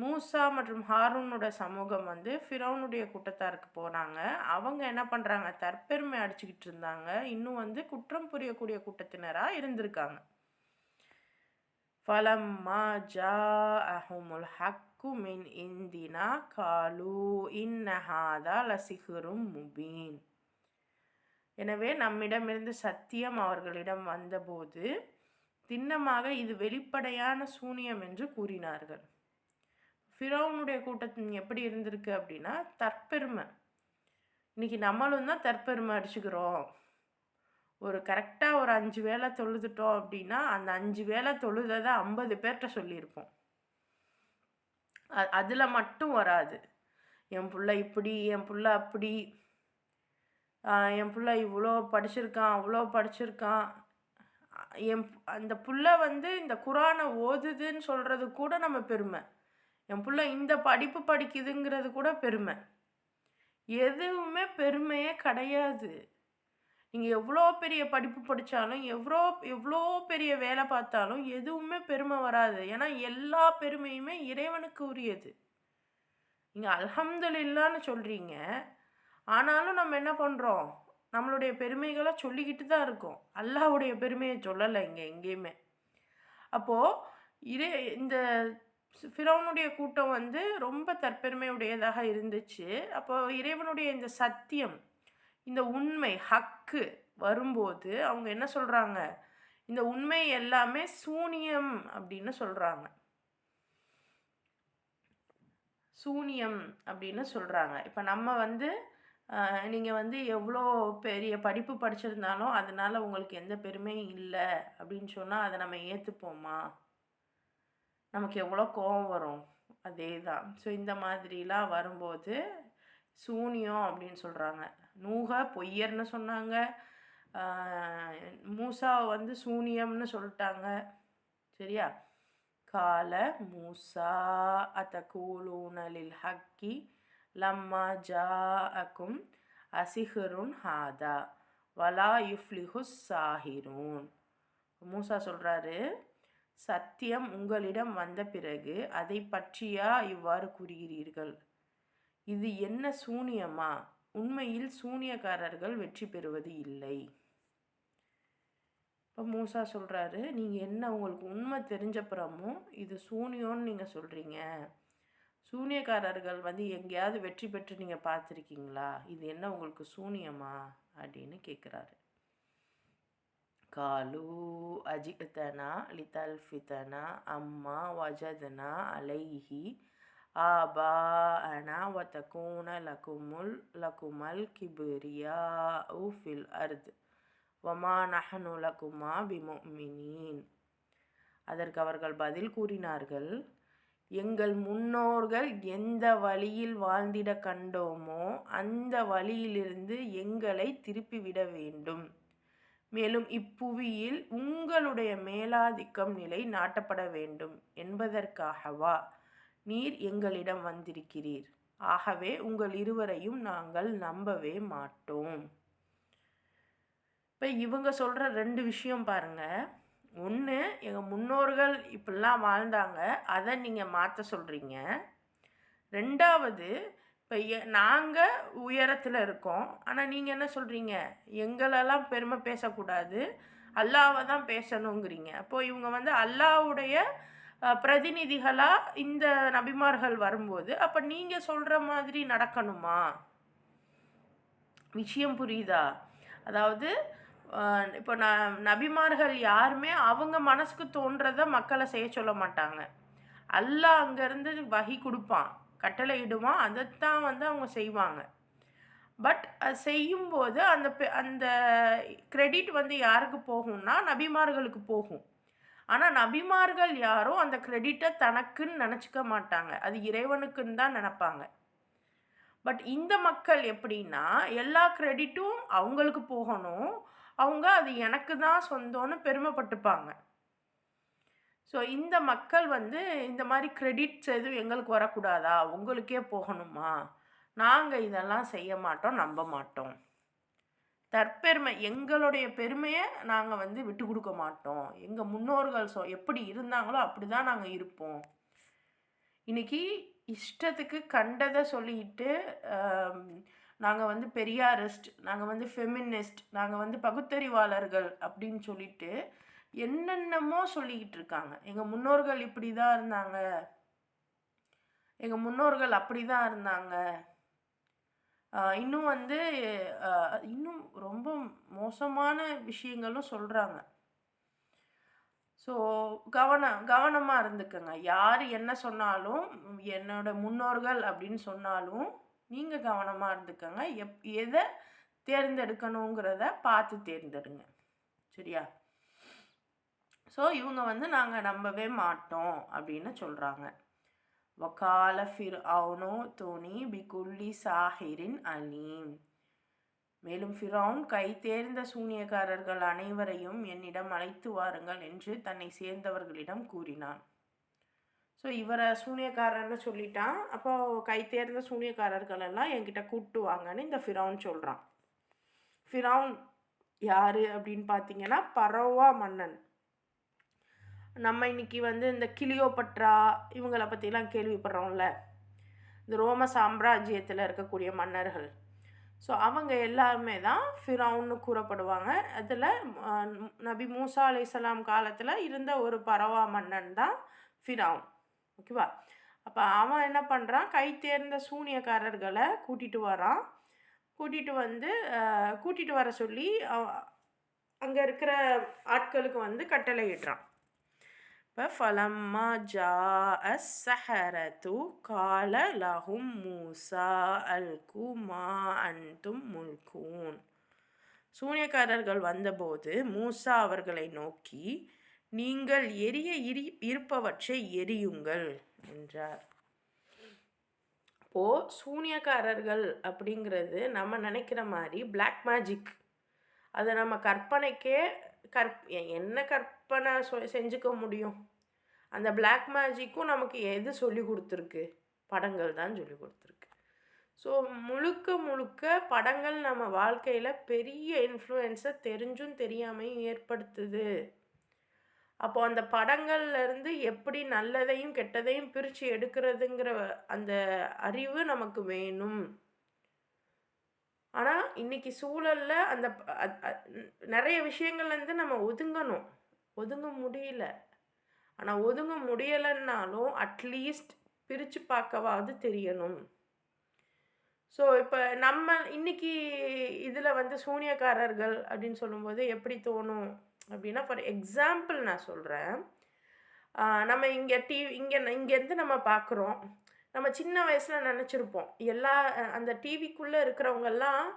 மூசா மற்றும் ஹாரூனோட சமூகம் வந்து ஃபிரௌனுடைய கூட்டத்தாருக்கு போனாங்க. அவங்க என்ன பண்ணுறாங்க, தற்பெருமை அடிச்சுக்கிட்டு இருந்தாங்க. இன்னும் வந்து குற்றம் புரியக்கூடிய கூட்டத்தினராக இருந்திருக்காங்க. ஃபலம்மா ஜாஅஹுமுல் ஹக்கு மின் இந்தினா காலு இன்ன ஹாதா லசிஹ்ரும் முபீன். எனவே நம்மிடமிருந்து சத்தியம் அவர்களிடம் வந்தபோது திண்ணமாக இது வெளிப்படையான சூனியம் என்று கூறினார்கள். ஃபிரௌனுடைய கூட்டத்தின் எப்படி இருந்திருக்கு அப்படின்னா தற்பெருமை. இன்றைக்கி நம்மளும் தான் தற்பெருமை அடிச்சுக்கிறோம். ஒரு கரெக்டாக ஒரு 5 வேளை தொழுதுட்டோம் அப்படின்னா அந்த 5 வேளை தொழுததை 50 பேர்கிட்ட சொல்லியிருப்போம். அதில் மட்டும் வராது. என் பிள்ளை இப்படி, என் பிள்ளை அப்படி, என் பிள்ளை இவ்வளோ படிச்சிருக்கான், அவ்வளோ படிச்சிருக்கான். அந்த புள்ள வந்து இந்த குரானை ஓதுதுன்னு சொல்கிறது கூட நம்ம பெருமை. என் புள்ள இந்த படிப்பு படிக்குதுங்கிறது கூட பெருமை. எதுவுமே பெருமையே கிடையாது. நீங்கள் எவ்வளோ பெரிய படிப்பு படித்தாலும் எவ்வளோ எவ்வளோ பெரிய வேலை பார்த்தாலும் எதுவுமே பெருமை வராது. ஏன்னா எல்லா பெருமையுமே இறைவனுக்கு உரியது. நீங்கள் அல்ஹம்துலில்லான்னு சொல்கிறீங்க, ஆனாலும் நம்ம என்ன பண்ணுறோம், நம்மளுடைய பெருமைகளை சொல்லிக்கிட்டு தான் இருக்கோம். அல்லாஹ்வுடைய பெருமையை சொல்லலை இங்கே எங்கேயுமே. அப்போது இந்த ஃபிரௌனுடைய கூட்டம் வந்து ரொம்ப தற்பெருமையுடையதாக இருந்துச்சு. அப்போ இறைவனுடைய இந்த சத்தியம், இந்த உண்மை, ஹக்கு வரும்போது அவங்க என்ன சொல்கிறாங்க, இந்த உண்மை எல்லாமே சூனியம் அப்படின்னு சொல்கிறாங்க. சூனியம் அப்படின்னு சொல்கிறாங்க. இப்போ நம்ம வந்து நீங்கள் வந்து எவ்வளோ பெரிய படிப்பு படிச்சிருந்தாலும் அதனால உங்களுக்கு எந்த பெருமையும் இல்லை அப்படின்னு சொன்னால் அதை நம்ம ஏற்றுப்போமா? நமக்கு எவ்வளோ கோபம் வரும். அதே தான். ஸோ இந்த மாதிரிலாம் வரும்போது சூனியம் அப்படின்னு சொல்கிறாங்க. நூஹ பொய்யர்னு சொன்னாங்க, மூசா வந்து சூனியம்னு சொல்லிட்டாங்க. சரியா? கால மூசா அத்தகூலூன லில் ஹக்கி லம்மா ஜாஅக்கும் அசிஹருன் ஹாதா வலா யுஃப்லிஹுஸ் சாஹிரூன். மூசா சொல்கிறாரு, சத்தியம் உங்களிடம் வந்த பிறகு அதை பற்றியா இவ்வாறு கூறுகிறீர்கள்? இது என்ன சூனியமா? உண்மையில் சூனியக்காரர்கள் வெற்றி பெறுவது இல்லை. இப்போ மூசா சொல்கிறாரு, நீங்கள் என்ன உங்களுக்கு உண்மை தெரிஞ்சப்புறமும் இது சூனியம்னு நீங்கள் சொல்கிறீங்க. சூனியக்காரர்கள் வந்து எங்கேயாவது வெற்றி பெற்று நீங்கள் பார்த்துருக்கீங்களா? இது என்ன உங்களுக்கு சூனியமா அப்படின்னு கேட்குறாரு. காலு அஜித்தனா லிதல்ஃபிதனா அம்மா வஜதனா அலைஹி ஆபாஅனா வதகூன லகுமல் கிப்ரியாஉ ஃபில் அர்த் வமா நஹ்னு லகுமா பிமுஃமினீன். அதற்கு அவர்கள் பதில் கூறினார்கள், எங்கள் முன்னோர்கள் எந்த வழியில் வாழ்ந்திட கண்டோமோ அந்த வழியிலிருந்து எங்களை திருப்பிவிட வேண்டும். மேலும் இப்புவியில் உங்களுடைய மேலாதிக்கம் நிலை நாட்டப்பட வேண்டும் என்பதற்காகவா நீர் எங்களிடம் வந்திருக்கிறீர்? ஆகவே உங்கள் இருவரையும் நாங்கள் நம்பவே மாட்டோம். இப்போ இவங்க சொல்கிற 2 விஷயம் பாருங்கள். ஒன்று, எங்கள் முன்னோர்கள் இப்படிலாம் வாழ்ந்தாங்க, அதை நீங்கள் மாற்ற சொல்கிறீங்க. 2வது, இப்போ நாங்கள் உயரத்தில் இருக்கோம், ஆனால் நீங்கள் என்ன சொல்கிறீங்க, எங்களெல்லாம் பெருமை பேசக்கூடாது, அல்லாவை தான் பேசணுங்கிறீங்க. அப்போது இவங்க வந்து அல்லாவுடைய பிரதிநிதிகளாக இந்த நபிமார்கள் வரும்போது அப்போ நீங்கள் சொல்கிற மாதிரி நடக்கணுமா? விஷயம் புரியுதா? அதாவது இப்போ நபிமார்கள் யாருமே அவங்க மனசுக்கு தோன்றதை மக்களை செய்ய சொல்ல மாட்டாங்க. அல்லாஹ் அங்கேருந்து வகி கொடுப்பான், கட்டளை இடுவான், அதைத்தான் வந்து அவங்க செய்வாங்க. பட் அது செய்யும்போது அந்த கிரெடிட் வந்து யாருக்கு போகும்னா நபிமார்களுக்கு போகும். ஆனால் நபிமார்கள் யாரும் அந்த கிரெடிட்டை தனக்குன்னு நினச்சிக்க மாட்டாங்க, அது இறைவனுக்குன்னு தான் நினப்பாங்க. பட் இந்த மக்கள் எப்படின்னா எல்லா கிரெடிட்டும் அவங்களுக்கு போகணும், அவங்க அது எனக்கு தான் சொந்தம்னு பெருமைப்பட்டுப்பாங்க. ஸோ இந்த மக்கள் வந்து இந்த மாதிரி கிரெடிட்ஸ் எதுவும் எங்களுக்கு வரக்கூடாதா, உங்களுக்கே போகணுமா, நாங்கள் இதெல்லாம் செய்ய மாட்டோம், நம்ப மாட்டோம். தற்பெருமை, எங்களுடைய பெருமையை நாங்கள் வந்து விட்டு கொடுக்க மாட்டோம். எங்கள் முன்னோர்கள் எப்படி இருந்தாங்களோ அப்படி தான் நாங்கள் இருப்போம். இன்றைக்கி இஷ்டத்துக்கு கண்டதை சொல்லிக்கிட்டு நாங்கள் வந்து பெரியாரிஸ்ட், நாங்கள் வந்து ஃபெமினிஸ்ட், நாங்கள் வந்து பகுத்தறிவாளர்கள் அப்படின்னு சொல்லிட்டு என்னென்னமோ சொல்லிக்கிட்டு இருக்காங்க. எங்கள் முன்னோர்கள் இப்படி தான் இருந்தாங்க, எங்கள் முன்னோர்கள் அப்படி தான் இருந்தாங்க. இன்னும் வந்து இன்னும் ரொம்ப மோசமான விஷயங்களும் சொல்கிறாங்க. ஸோ கவனமாக இருந்துக்கங்க. யார் என்ன சொன்னாலும், என்னோட முன்னோர்கள் அப்படின்னு சொன்னாலும் நீங்கள் கவனமாக இருந்துக்கங்க. எதை தேர்ந்தெடுக்கணுங்கிறத பார்த்து தேர்ந்தெடுங்க. சரியா? ஸோ இவங்க வந்து நாங்கள் நம்பவே மாட்டோம் அப்படின்னு சொல்கிறாங்க. வகால ஃபிர்அவுனு தூனி பிகுல்லி சாஹிரின் அலீம். மேலும் ஃபிரௌன் கை தேர்ந்த சூனியக்காரர்கள் அனைவரையும் என்னிடம் அழைத்து வாருங்கள் என்று தன்னை சேர்ந்தவர்களிடம் கூறினான். ஸோ இவரை சூனியக்காரர்னு சொல்லிட்டான். அப்போ கை தேர்ந்த சூனியக்காரர்கள் எல்லாம் என்கிட்ட கூப்பிட்டு வாங்கன்னு இந்த ஃபிரௌன் சொல்கிறான். ஃபிரௌன் யார் அப்படின்னு பார்த்தீங்கன்னா பரோவா மன்னன். நம்ம இன்னைக்கு வந்து இந்த கிளியோபட்ரா இவங்களை பற்றிலாம் கேள்விப்படுறோம்ல, இந்த ரோம சாம்ராஜ்யத்தில் இருக்கக்கூடிய மன்னர்கள். ஸோ அவங்க எல்லாருமே தான் ஃபிரௌன்னு கூறப்படுவாங்க. அதில் நபி மூசா அலைஹிஸ்ஸலாம் காலத்தில் இருந்த ஒரு பரோவா மன்னன் தான் ஃபிரௌன். ஓகேவா? அப்போ அவன் என்ன பண்ணுறான், கை தேர்ந்த சூனியக்காரர்களை கூட்டிகிட்டு வரான். கூட்டிகிட்டு வர சொல்லி அங்கே இருக்கிற ஆட்களுக்கு வந்து கட்டளையிடுறான். இப்போ ஃபலம்மா ஜா அஸ்ஸஹரத்து கால லஹும் மூசா அல்கு மா அன்தும் முல்கூன். சூனியக்காரர்கள் வந்தபோது மூசா அவர்களை நோக்கி, நீங்கள் எரிய இருப்பவற்றை எரியுங்கள் என்றார். இப்போது சூனியக்காரர்கள் அப்படிங்கிறது நம்ம நினைக்கிற மாதிரி பிளாக் மேஜிக். அதை நம்ம கற்பனைக்கே என்ன கற்பனை செஞ்சுக்க முடியும்? அந்த பிளாக் மேஜிக்கும் நமக்கு எது சொல்லி கொடுத்துருக்கு? படங்கள் தான் சொல்லி கொடுத்துருக்கு. ஸோ முழுக்க படங்கள் நம்ம வாழ்க்கையில் பெரிய இன்ஃப்ளூயன்ஸை தெரிஞ்சும் தெரியாமையும் ஏற்படுத்துது. அப்போ அந்த படங்கள்லேருந்து எப்படி நல்லதையும் கெட்டதையும் பிரித்து எடுக்கிறதுங்கிற அந்த அறிவு நமக்கு வேணும். ஆனால் இன்றைக்கி சூழலில் அந்த நிறைய விஷயங்கள்லேருந்து நம்ம ஒதுங்க முடியல. ஆனால் ஒதுங்க முடியலைன்னாலும் அட்லீஸ்ட் பிரித்து பார்க்கவாது தெரியணும். ஸோ இப்போ நம்ம இன்றைக்கி இதில் வந்து சூனியக்காரர்கள் அப்படின்னு சொல்லும்போது எப்படி தோணும் அப்படின்னா, ஃபார் எக்ஸாம்பிள் நான் சொல்கிறேன். நம்ம இங்கேருந்து நம்ம பார்க்குறோம். நம்ம சின்ன வயசில் நினச்சிருப்போம் அந்த டிவிக்குள்ளே இருக்கிறவங்கெல்லாம்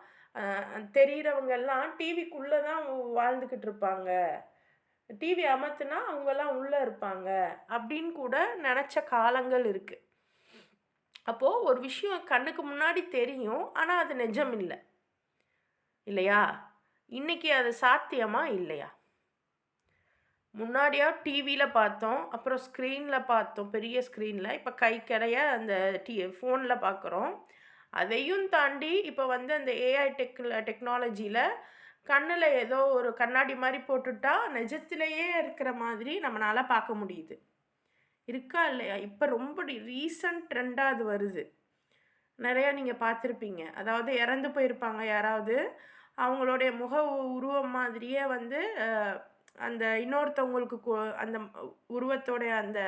தெரிகிறவங்கெல்லாம் டிவிக்குள்ளே தான் வாழ்ந்துக்கிட்டு இருப்பாங்க, டிவி அமர்த்துனா அவங்கெல்லாம் உள்ளே இருப்பாங்க அப்படின்னு கூட நினச்ச காலங்கள் இருக்குது. அப்போது ஒரு விஷயம் கண்ணுக்கு முன்னாடி தெரியும், ஆனால் அது நிஜம் இல்லை இல்லையா? இன்றைக்கி அது சாத்தியமா இல்லையா? முன்னாடியா டிவியில் பார்த்தோம், அப்புறம் ஸ்க்ரீனில் பார்த்தோம், பெரிய ஸ்க்ரீனில். இப்போ கைக்கரைய அந்த ஃபோனில் பார்க்குறோம். அதையும் தாண்டி இப்போ வந்து அந்த ஏஐ டெக்னாலஜியில் கண்ணில் ஏதோ ஒரு கண்ணாடி மாதிரி போட்டுட்டா நிஜத்திலேயே இருக்கிற மாதிரி நம்மளால் பார்க்க முடியுது. இருக்கா இல்லையா? இப்போ ரொம்ப ரீசன்ட் ட்ரெண்டாக அது வருது. நிறையா நீங்கள் பார்த்துருப்பீங்க. அதாவது இறந்து போயிருப்பாங்க யாராவது, அவங்களுடைய முக உருவம் மாதிரியே வந்து அந்த இன்னொருத்தவங்களுக்கு அந்த உருவத்தோடைய அந்த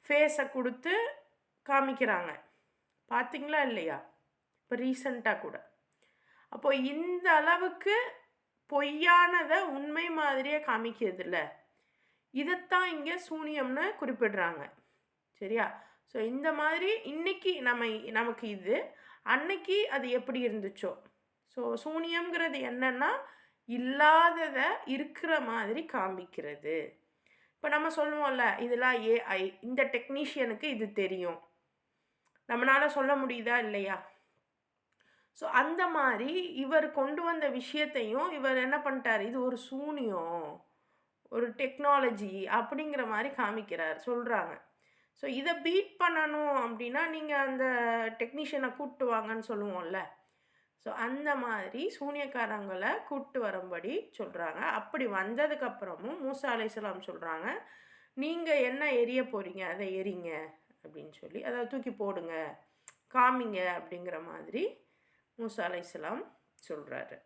ஃபேஸை கொடுத்து காமிக்கிறாங்க. பார்த்திங்களா இல்லையா? இப்போ ரீசண்டாக கூட. அப்போது இந்த அளவுக்கு பொய்யானதை உண்மை மாதிரியே காமிக்கிறதில்ல. இதைத்தான் இங்கே சூனியம்னு குறிப்பிடுறாங்க. சரியா? ஸோ இந்த மாதிரி இன்றைக்கி நமக்கு இது, அன்னைக்கு அது எப்படி இருந்துச்சோ. ஸோ சூனியம்ங்கிறது என்னென்னா இல்லாததை இருக்கிற மாதிரி காமிக்கிறது. இப்போ நம்ம சொல்லுவோம்ல, இதெல்லாம் ஏஐ, இந்த டெக்னீஷியனுக்கு இது தெரியும், நம்மளால் சொல்ல முடியுதா இல்லையா? ஸோ அந்த மாதிரி இவர் கொண்டு வந்த விஷயத்தையும் இவர் என்ன பண்ணிட்டார், இது ஒரு சூனியம், ஒரு டெக்னாலஜி அப்படிங்கிற மாதிரி சொல்கிறாங்க. ஸோ இதை பீட் பண்ணணும் அப்படின்னா நீங்கள் அந்த டெக்னீஷியனை கூப்பிட்டு வாங்கன்னு சொல்லுவோம்ல. ஸோ அந்த மாதிரி சூனியக்காரங்களை கூப்பிட்டு வரும்படி சொல்கிறாங்க. அப்படி வந்ததுக்கப்புறமும் மூசா அலைஹிஸ்ஸலாம் சொல்கிறாங்க, நீங்கள் என்ன எரிய போகிறீங்க அதை எரிங்க அப்படின்னு சொல்லி, அதை தூக்கி போடுங்க, காமிங்க அப்படிங்கிற மாதிரி மூசா அலைஹிஸ்ஸலாம் சொல்கிறாரு.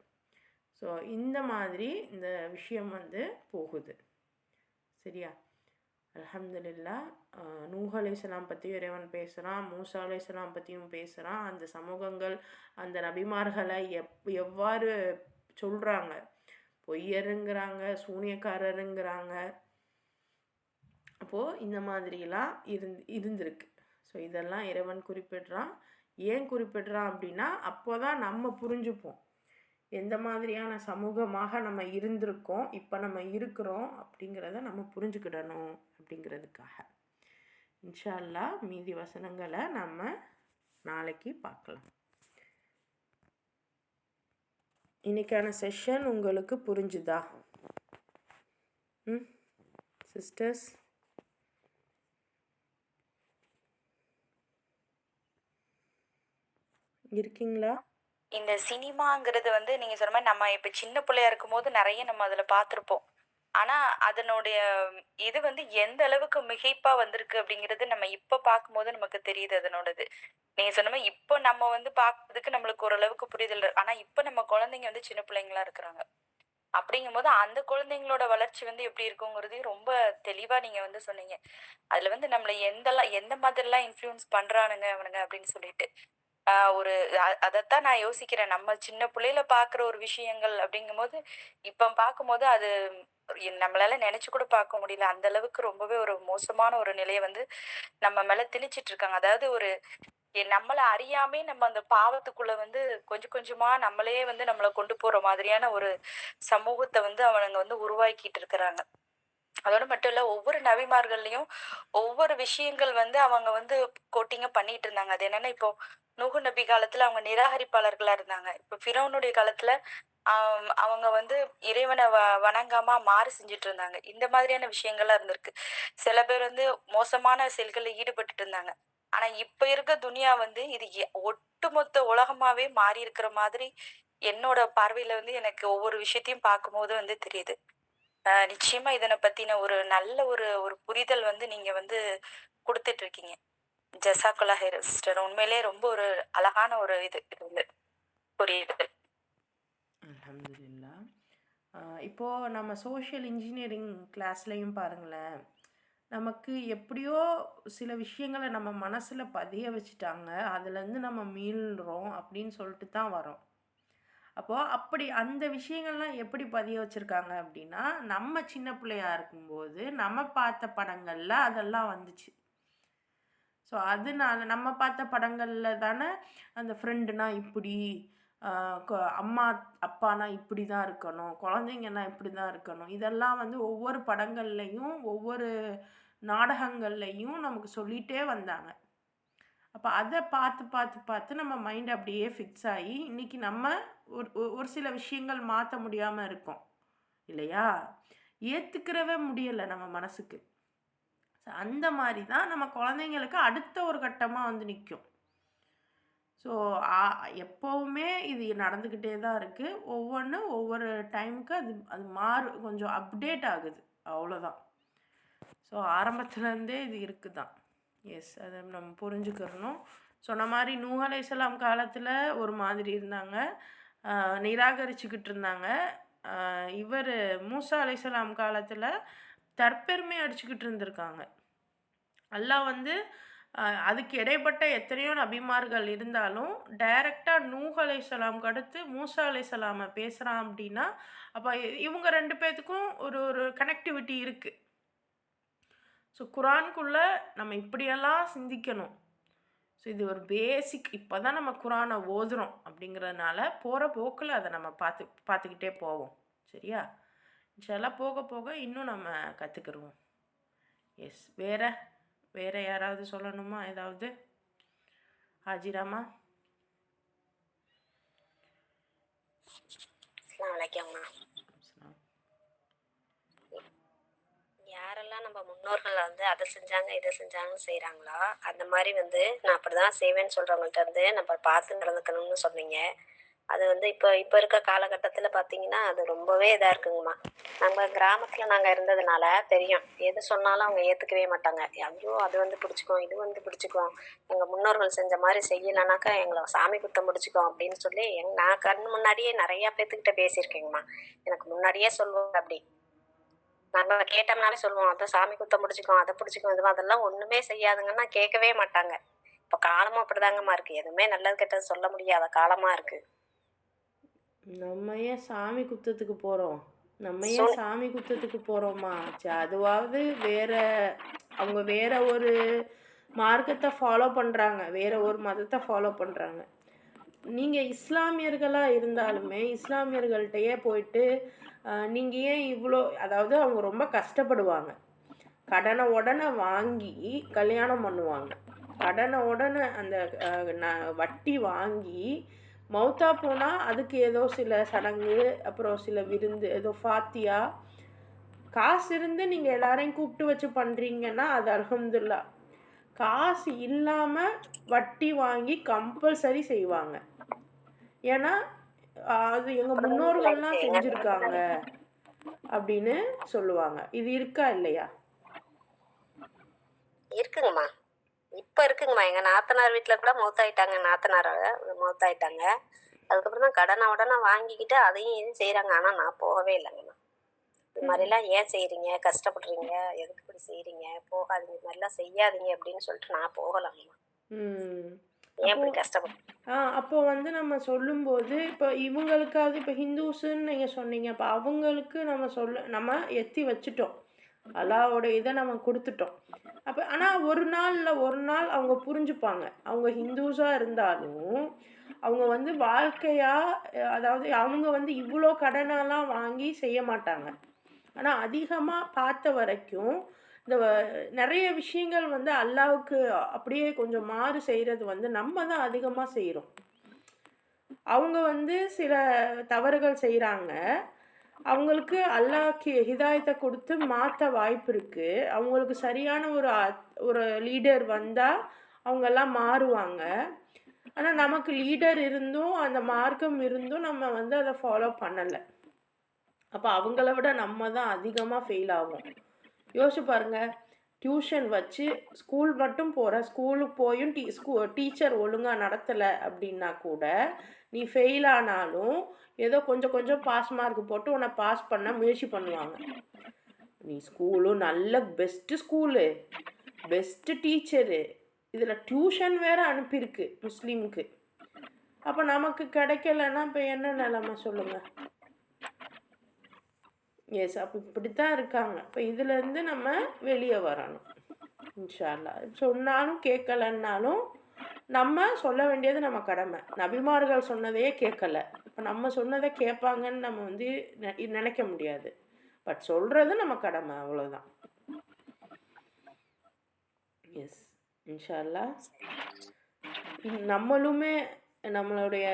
ஸோ இந்த மாதிரி இந்த விஷயம் வந்து போகுது. சரியா? அல்ஹம்துலில்லாஹ். நூஹ் அலைஹிஸ்ஸலாம் பற்றியும் இறைவன் பேசுகிறான், மூசா அலைஹிஸ்ஸலாம் பற்றியும் பேசுகிறான். அந்த சமூகங்கள் அந்த நபிமார்களை எவ்வாறு சொல்கிறாங்க, பொய்யருங்கிறாங்க, சூனியக்காரருங்கிறாங்க. அப்போது இந்த மாதிரிலாம் இருந்திருக்கு. ஸோ இதெல்லாம் இறைவன் குறிப்பிடுறான். ஏன் குறிப்பிடுறான் அப்படின்னா, அப்போ தான் நம்ம புரிஞ்சுப்போம் எந்த மாதிரியான சமூகமாக நம்ம இருந்திருக்கோம், இப்போ நம்ம இருக்கிறோம் அப்படிங்கிறத நம்ம புரிஞ்சுக்கிடணும் அப்படிங்கிறதுக்காக. இன்ஷா அல்லாஹ் மீதி வசனங்களை நம்ம நாளைக்கு பார்க்கலாம். இன்னைக்கான செஷன் உங்களுக்கு புரிஞ்சுதா சிஸ்டர்ஸ்? இருக்கீங்களா? இந்த சினிமாங்கிறது வந்து நீங்க சொன்ன மாரி நம்ம இப்ப சின்ன பிள்ளையா இருக்கும்போது நெறைய நம்ம அதுல பார்த்திருப்போம். ஆனா, அதனுடைய இது வந்து எந்த அளவுக்கு மிகைப்பா வந்திருக்கு அப்படிங்கிறது நம்ம இப்ப பார்க்கும்போது நமக்கு தெரியுது அதனோடது. நீங்க சொன்ன மாரி இப்ப நம்ம வந்து பார்க்கறதுக்கு நம்மளுக்கு ஓரளவுக்கு புரிதல் ஆனா இப்ப நம்ம குழந்தைங்க வந்து சின்ன பிள்ளைங்களா இருக்கிறாங்க. அப்படிங்கும்போது அந்த குழந்தைங்களோட வளர்ச்சி வந்து எப்படி இருக்குங்கிறதையும் ரொம்ப தெளிவா நீங்க வந்து சொன்னீங்க. அதுல வந்து நம்மள எந்த மாதிரிலாம் இன்ஃப்ளூயன்ஸ் பண்றானுங்க அவனுங்க அப்படின்னு சொல்லிட்டு. ஒரு அதத்தான் நான் யோசிக்கிறேன். நம்ம சின்ன புள்ளையில பார்க்குற ஒரு விஷயங்கள் அப்படிங்கும்போது, இப்ப பார்க்கும்போது அது நம்மளால நெனச்சு கூட பார்க்க முடியல. அந்த அளவுக்கு ரொம்பவே ஒரு மோசமான ஒரு நிலைய வந்து நம்ம மேல திணிச்சிட்டு இருக்காங்க. அதாவது ஒரு நம்மள அறியாமயே நம்ம அந்த பாவத்துக்குள்ள வந்து கொஞ்சம் கொஞ்சமா நம்மளே வந்து நம்மள கொண்டு போற மாதிரியான ஒரு சமூகத்த வந்து அவனுங்க வந்து உருவாக்கிட்டு இருக்கிறாங்க. அதோட மட்டும் இல்ல, ஒவ்வொரு நபிமார்கள்லயும் ஒவ்வொரு விஷயங்கள் வந்து அவங்க வந்து கோட்டிங்கா பண்ணிட்டு இருந்தாங்க. அது என்னன்னா, இப்போ நூஹு நபி காலத்துல அவங்க நிராகரிப்பாளர்களா இருந்தாங்க. இப்ப ஃபிரௌனுடைய காலத்துல அவங்க வந்து இறைவன வணங்காம மாறு செஞ்சுட்டு இருந்தாங்க. இந்த மாதிரியான விஷயங்கள்லாம் இருந்திருக்கு. சில பேர் வந்து மோசமான செயல்கள்ல ஈடுபட்டுட்டு இருந்தாங்க. ஆனா இப்ப இருக்க துனியா வந்து இது ஒட்டுமொத்த உலகமாவே மாறி இருக்கிற மாதிரி என்னோட பார்வையில வந்து எனக்கு ஒவ்வொரு விஷயத்தையும் பார்க்கும்போது வந்து தெரியுது. நிச்சயமா இதன பத்தின ஒரு நல்ல ஒரு ஒரு புரிதல் வந்து நீங்க வந்து குடுத்துட்டு இருக்கீங்க. ஜஸாக்கல்லா ஹைர் சிஸ்டர். உண்மையிலேயே ரொம்ப ஒரு அழகான ஒரு இது வந்து புரியுது. அல்ஹம்துலில்லா. இப்போ நம்ம சோஷியல் இன்ஜினியரிங் கிளாஸ்லயும் பாருங்களேன், நமக்கு எப்படியோ சில விஷயங்கள நம்ம மனசுல பதிய வச்சுட்டாங்க. அதுலேருந்து நம்ம மீள்றோம் அப்படின்னு சொல்லிட்டு தான் வரோம். அப்போ அப்படி அந்த விஷயங்கள்லாம் எப்படி பதிய வச்சிருக்காங்க அப்படின்னா, நம்ம சின்ன பிள்ளையா இருக்கும்போது, நம்ம பார்த்த படங்கள்ல அதெல்லாம் வந்துச்சு. ஸோ, அதனால நம்ம பார்த்த படங்கள்ல தான அந்த ஃப்ரெண்டுனா இப்படி, அ கொ அம்மா, அப்பானா இப்படி தான் இருக்கணும். குழந்தைங்கன்னா இப்படி தான் இருக்கணும். இதெல்லாம் வந்து ஒவ்வொரு படங்கள்லயும், ஒவ்வொரு நாடகங்கள்லயும் நமக்கு சொல்லிட்டே வந்தாங்க. அப்ப அத பார்த்து, பார்த்து, பார்த்து நம்ம மைண்ட் அப்படியே ஃபிக்ஸ் ஆயி, இன்னைக்கு நம்ம ஒரு சில விஷயங்கள் மாத்த முடியாம இருக்கோம். இல்லையா? ஏத்துக்கிறவே முடியல நம்ம மனசுக்கு. அந்த மாரி தான் நம்ம குழந்தைங்களுக்கு அடுத்த ஒரு கட்டமா வந்து நிக்கும். ஸோ, அ எப்பவுமே இது நடந்துக்கிட்டே தான் இருக்கு. ஒவ்வொன்னும் ஒவ்வொரு டைம்க்கு அது அது கொஞ்சம் அப்டேட் ஆகுது. அவ்வளோதான். ஸோ, ஆரம்பத்துலேருந்தே இது இருக்கு தான். எஸ். அத நம்ம புரிஞ்சுக்கிறணும். சொன்ன மாரி நூஹ் அலைஹிஸ்ஸலாம் காலத்தில ஒரு மாதிரி இருந்தாங்க. அ நிராகரிச்சுக்கிட்டு இருந்தாங்க. இவரு மூசா அலைஹிஸ்ஸலாம் காலத்தில தற்பெருமை அடிச்சுக்கிட்டு இருந்திருக்காங்க. அல்லாஹ் வந்து அதுக்கு இடைப்பட்ட எத்தனையோ நபிமார்கள் இருந்தாலும், டைரக்ட்டா நூஹ் அலைஹிஸ்ஸலாம்க்கு அடுத்து மூசா அலைஹிஸ்ஸலாம பேசுறான் அப்டின்னா, அப்ப இவங்க 2 பேத்துக்கும் ஒரு ஒரு கனெக்டிவிட்டி இருக்கு. ஸோ குரானுக்குள்ள நம்ம இப்படியெல்லாம் சிந்திக்கணும். ஸோ இது ஒரு பேசிக் இப்போ தான் நம்ம குரானை ஓதுறோம் அப்படிங்கிறதுனால, போற போக்குல அத நம்ம பார்த்துக்கிட்டே போவோம். சரியா? இன்ஷா அல்லாஹ் போக போக இன்னும் நம்ம கத்துக்கிருவோம். எஸ். வேற யாராவது சொல்லணுமா ஏதாவது? ஹாஜிராமா? அஸ்ஸலாமு அலைக்கும்மா. அஸ்ஸலாம். யாரெல்லாம் நம்ம முன்னோர்கள் வந்து அத செஞ்சாங்க, இத செஞ்சாங்கன்னு செய்றாங்களோ, அந்த மாரி வந்து நான் அப்படிதான் செய்வேன்னு சொல்றவங்கள்ட்ட இருந்து நம்ம பார்த்து நடந்துக்கணும்னு சொன்னீங்க. அது வந்து இப்ப இப்ப இருக்க காலகட்டத்துல பார்த்தீங்கன்னா, அது ரொம்பவே இதா இருக்குங்கம்மா. நம்ம கிராமத்துல நாங்க இருந்ததுனால தெரியும். எது சொன்னாலும் அவங்க ஏத்துக்கவே மாட்டாங்க. ஐயோ! அது வந்து பிடிச்சுக்கும், இது வந்து பிடிச்சுக்கும். எங்க முன்னோர்கள் செஞ்ச மாரி செய்யலனாக்கா எங்கள சாமி குத்தம் பிடிச்சுக்கும் அப்படின்னு சொல்லி, நான் கண்ணு முன்னாடியே நெறைய பேத்துக்கிட்ட பேசியிருக்கேங்கம்மா. எனக்கு முன்னாடியே சொல்லுவாங்க அப்படி. நம்ம கேட்டோம்னாலே சொல்லுவோம். அதான் சாமி குத்தம் பிடிச்சுக்கும், அத பிடிச்சுக்கும், அதெல்லாம் ஒண்ணுமே செய்யாதுங்கன்னா கேட்கவே மாட்டாங்க. இப்ப காலமும் அப்படிதாங்கம்மா இருக்கு. எதுவுமே நல்லது, கெட்டது சொல்ல முடியாத காலமா இருக்கு. நம்ம ஏன் சாமி குத்தத்துக்கு போறோம்? நம்ம ஏன் சூழ் சாமி குத்தத்துக்கு போறோமா? அதுவாவது அவங்க வேற ஒரு மார்க்கத்த ஃபாலோ பண்றாங்க. வேற ஒரு மதத்த ஃபாலோ பண்றாங்க. நீங்க இஸ்லாமியர்களா இருந்தாலுமே, இஸ்லாமியர்கள்ட்டயே போயிட்டு, நீங்க ஏன் இவ்ளோ அதாவது அவங்க ரொம்ப கஷ்டப்படுவாங்க. கடன உடன வாங்கி கல்யாணம் பண்ணுவாங்க. கடன உடன அந்த அ ந வட்டி வாங்கி, மௌத்தா போனா அதுக்கு ஏதோ சில சடங்கு, அப்புறம் சில விருந்து, ஏதோ ஃபாத்தியா, காசு இருந்து நீங்க எல்லாரையும் கூப்பிட்டு வச்சு பண்றீங்கன்னா, அது அல்ஹம்துலில்லாஹ். காசு இல்லாமல் வட்டி வாங்கி கம்பல்சரி செய்வாங்க. ஏன்னா அது எங்கள் அப்புறம் முன்னோர்கள்லாம் எங்க செஞ்சுருக்காங்க அப்படின்னு சொல்லுவாங்க. இது இருக்கா இல்லையா? இருக்குங்கம்மா. இப்ப இருக்குங்கம்மா. எங்க நாத்தனார் வீட்ல கூட மௌத்தாயிட்டாங்க. நாத்தனார் மௌத்தாயிட்டாங்க. அதுக்கப்புறம் தான் கடன வாங்கிக்கிட்டு அதையும் இதையும் செய்றாங்க. ஆனா நான் போகவே இல்லைங்கம்மா. இது மாதிரிலாம் ஏன் செய்றீங்க? கஷ்டப்படுறீங்க. எதுக்கு இப்படி செய்றீங்க? போகாதீங்க. இது மாதிரிலாம் செய்யாதீங்க அப்படின்னு சொல்லிட்டு நான் போகலங்கம்மா. ம். ஏன் அப்போ இப்படி கஷ்டப்படு அப்போ வந்து நம்ம சொல்லும்போது, இப்போ இவங்களுக்காவது இப்போ ஹிந்துஸுன்னு நீங்க சொன்னீங்க. அப்ப அவங்களுக்கு நம்ம எத்தி வச்சுட்டோம். அல்லாவோட இத நம்ம குடுத்துட்டோம். அப்ப ஆனா ஒரு நாள்ல ஒரு நாள் அவங்க புரிஞ்சுப்பாங்க. அவங்க ஹிந்துஸா இருந்தாலும், அவங்க வந்து வாழ்க்கையா அதாவது அவங்க வந்து இவ்ளோ கடனெல்லாம் வாங்கி செய்ய மாட்டாங்க. ஆனா அதிகமா பார்த்த வரைக்கும், இந்த நெறைய விஷயங்கள் வந்து அல்லாவுக்கு அப்படியே கொஞ்சம் மாறு செய்றது வந்து நம்ம தான் அதிகமா செய்றோம். அவங்க வந்து சில தவறுகள் செய்றாங்க. அவங்களுக்கு அல்லாஹ் ஹிதாயத்த குடுத்து மாத்த வாய்ப்பு இருக்கு. அவங்களுக்கு சரியான ஒரு லீடர் வந்தா, அவங்கலாம் மாறுவாங்க. ஆனா நமக்கு லீடர் இருந்தும், அந்த மார்க்கம் இருந்தும் நம்ம வந்து அத ஃபாலோ பண்ணல. அப்ப அவங்கள விட நம்ம தான் அதிகமா ஃபெயில் ஆவோம். யோசிச்சு பாருங்க. டியூஷன் வச்சு ஸ்கூல் மட்டும் போற. ஸ்கூலுக்கு போயும் டீச்சர் ஒழுங்கா நடத்தல அப்டின்னா கூட, நீ ஃபெயில் ஆனாலும், ஏதோ கொஞ்சம் கொஞ்சம் பாஸ் மார்க் போட்டு உன்ன பாஸ் பண்ண முயற்சி பண்ணுவாங்க. நீ ஸ்கூலும் நல்ல பெஸ்ட் ஸ்கூலு, பெஸ்ட் டீச்சரு. இதுல டியூஷன் வேற அனுப்பியிருக்கு முஸ்லீமுக்கு. அப்ப நமக்கு கிடைக்கலன்னா, இப்ப என்ன நெலைம சொல்லுங்க? எஸ். அப்ப இப்படித்தான் இருக்காங்க. அப்ப இதுலேருந்து நம்ம வெளிய வரணும். இன்ஷா அல்லாஹ். சொன்னாலும் கேட்கலன்னாலும், நம்ம சொல்ல வேண்டியது நம்ம கடமை. நபிமார்கள் சொன்னதையே கேட்கல. இப்ப நம்ம சொன்னத கேட்பாங்கன்னு நம்ம வந்து நெனைக்க முடியாது. பட் சொல்றது நம்ம கடமை. அவ்வளோதான். எஸ். இன்ஷா அல்லாஹ். நம்மளுமே நம்மளுடைய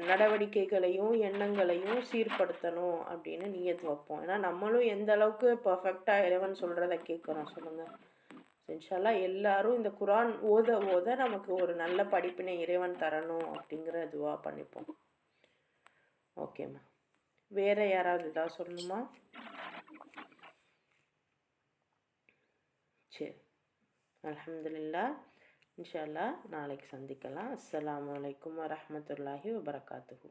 நடவடிக்கைகளையும், எண்ணங்களையும் சீர்படுத்தணும் அப்படின்னு நியத் வைப்போம். ஏன்னா நம்மளும் எந்த அளவுக்கு பெர்ஃபெக்ட்டா இறைவன் சொல்றத கேட்குறோம் சொல்லுங்க. இன்ஷா அல்லாஹ் எல்லாரும் இந்த குர்ஆன் ஓத ஓத நமக்கு ஒரு நல்ல படிப்பினை இறைவன் தரணும் அப்படிங்கிற துவா பண்ணிப்போம். ஓகேம்மா. வேற யாராவது ஏதாவது சொல்லணுமா? சரி. அல்ஹம்துலில்லாஹ். இன்ஷா அல்லாஹ் நாளைக்கு சந்திக்கலாம். அஸ்ஸலாமு அலைக்கும் வரஹ்மத்துல்லாஹி வபரகாத்துஹு.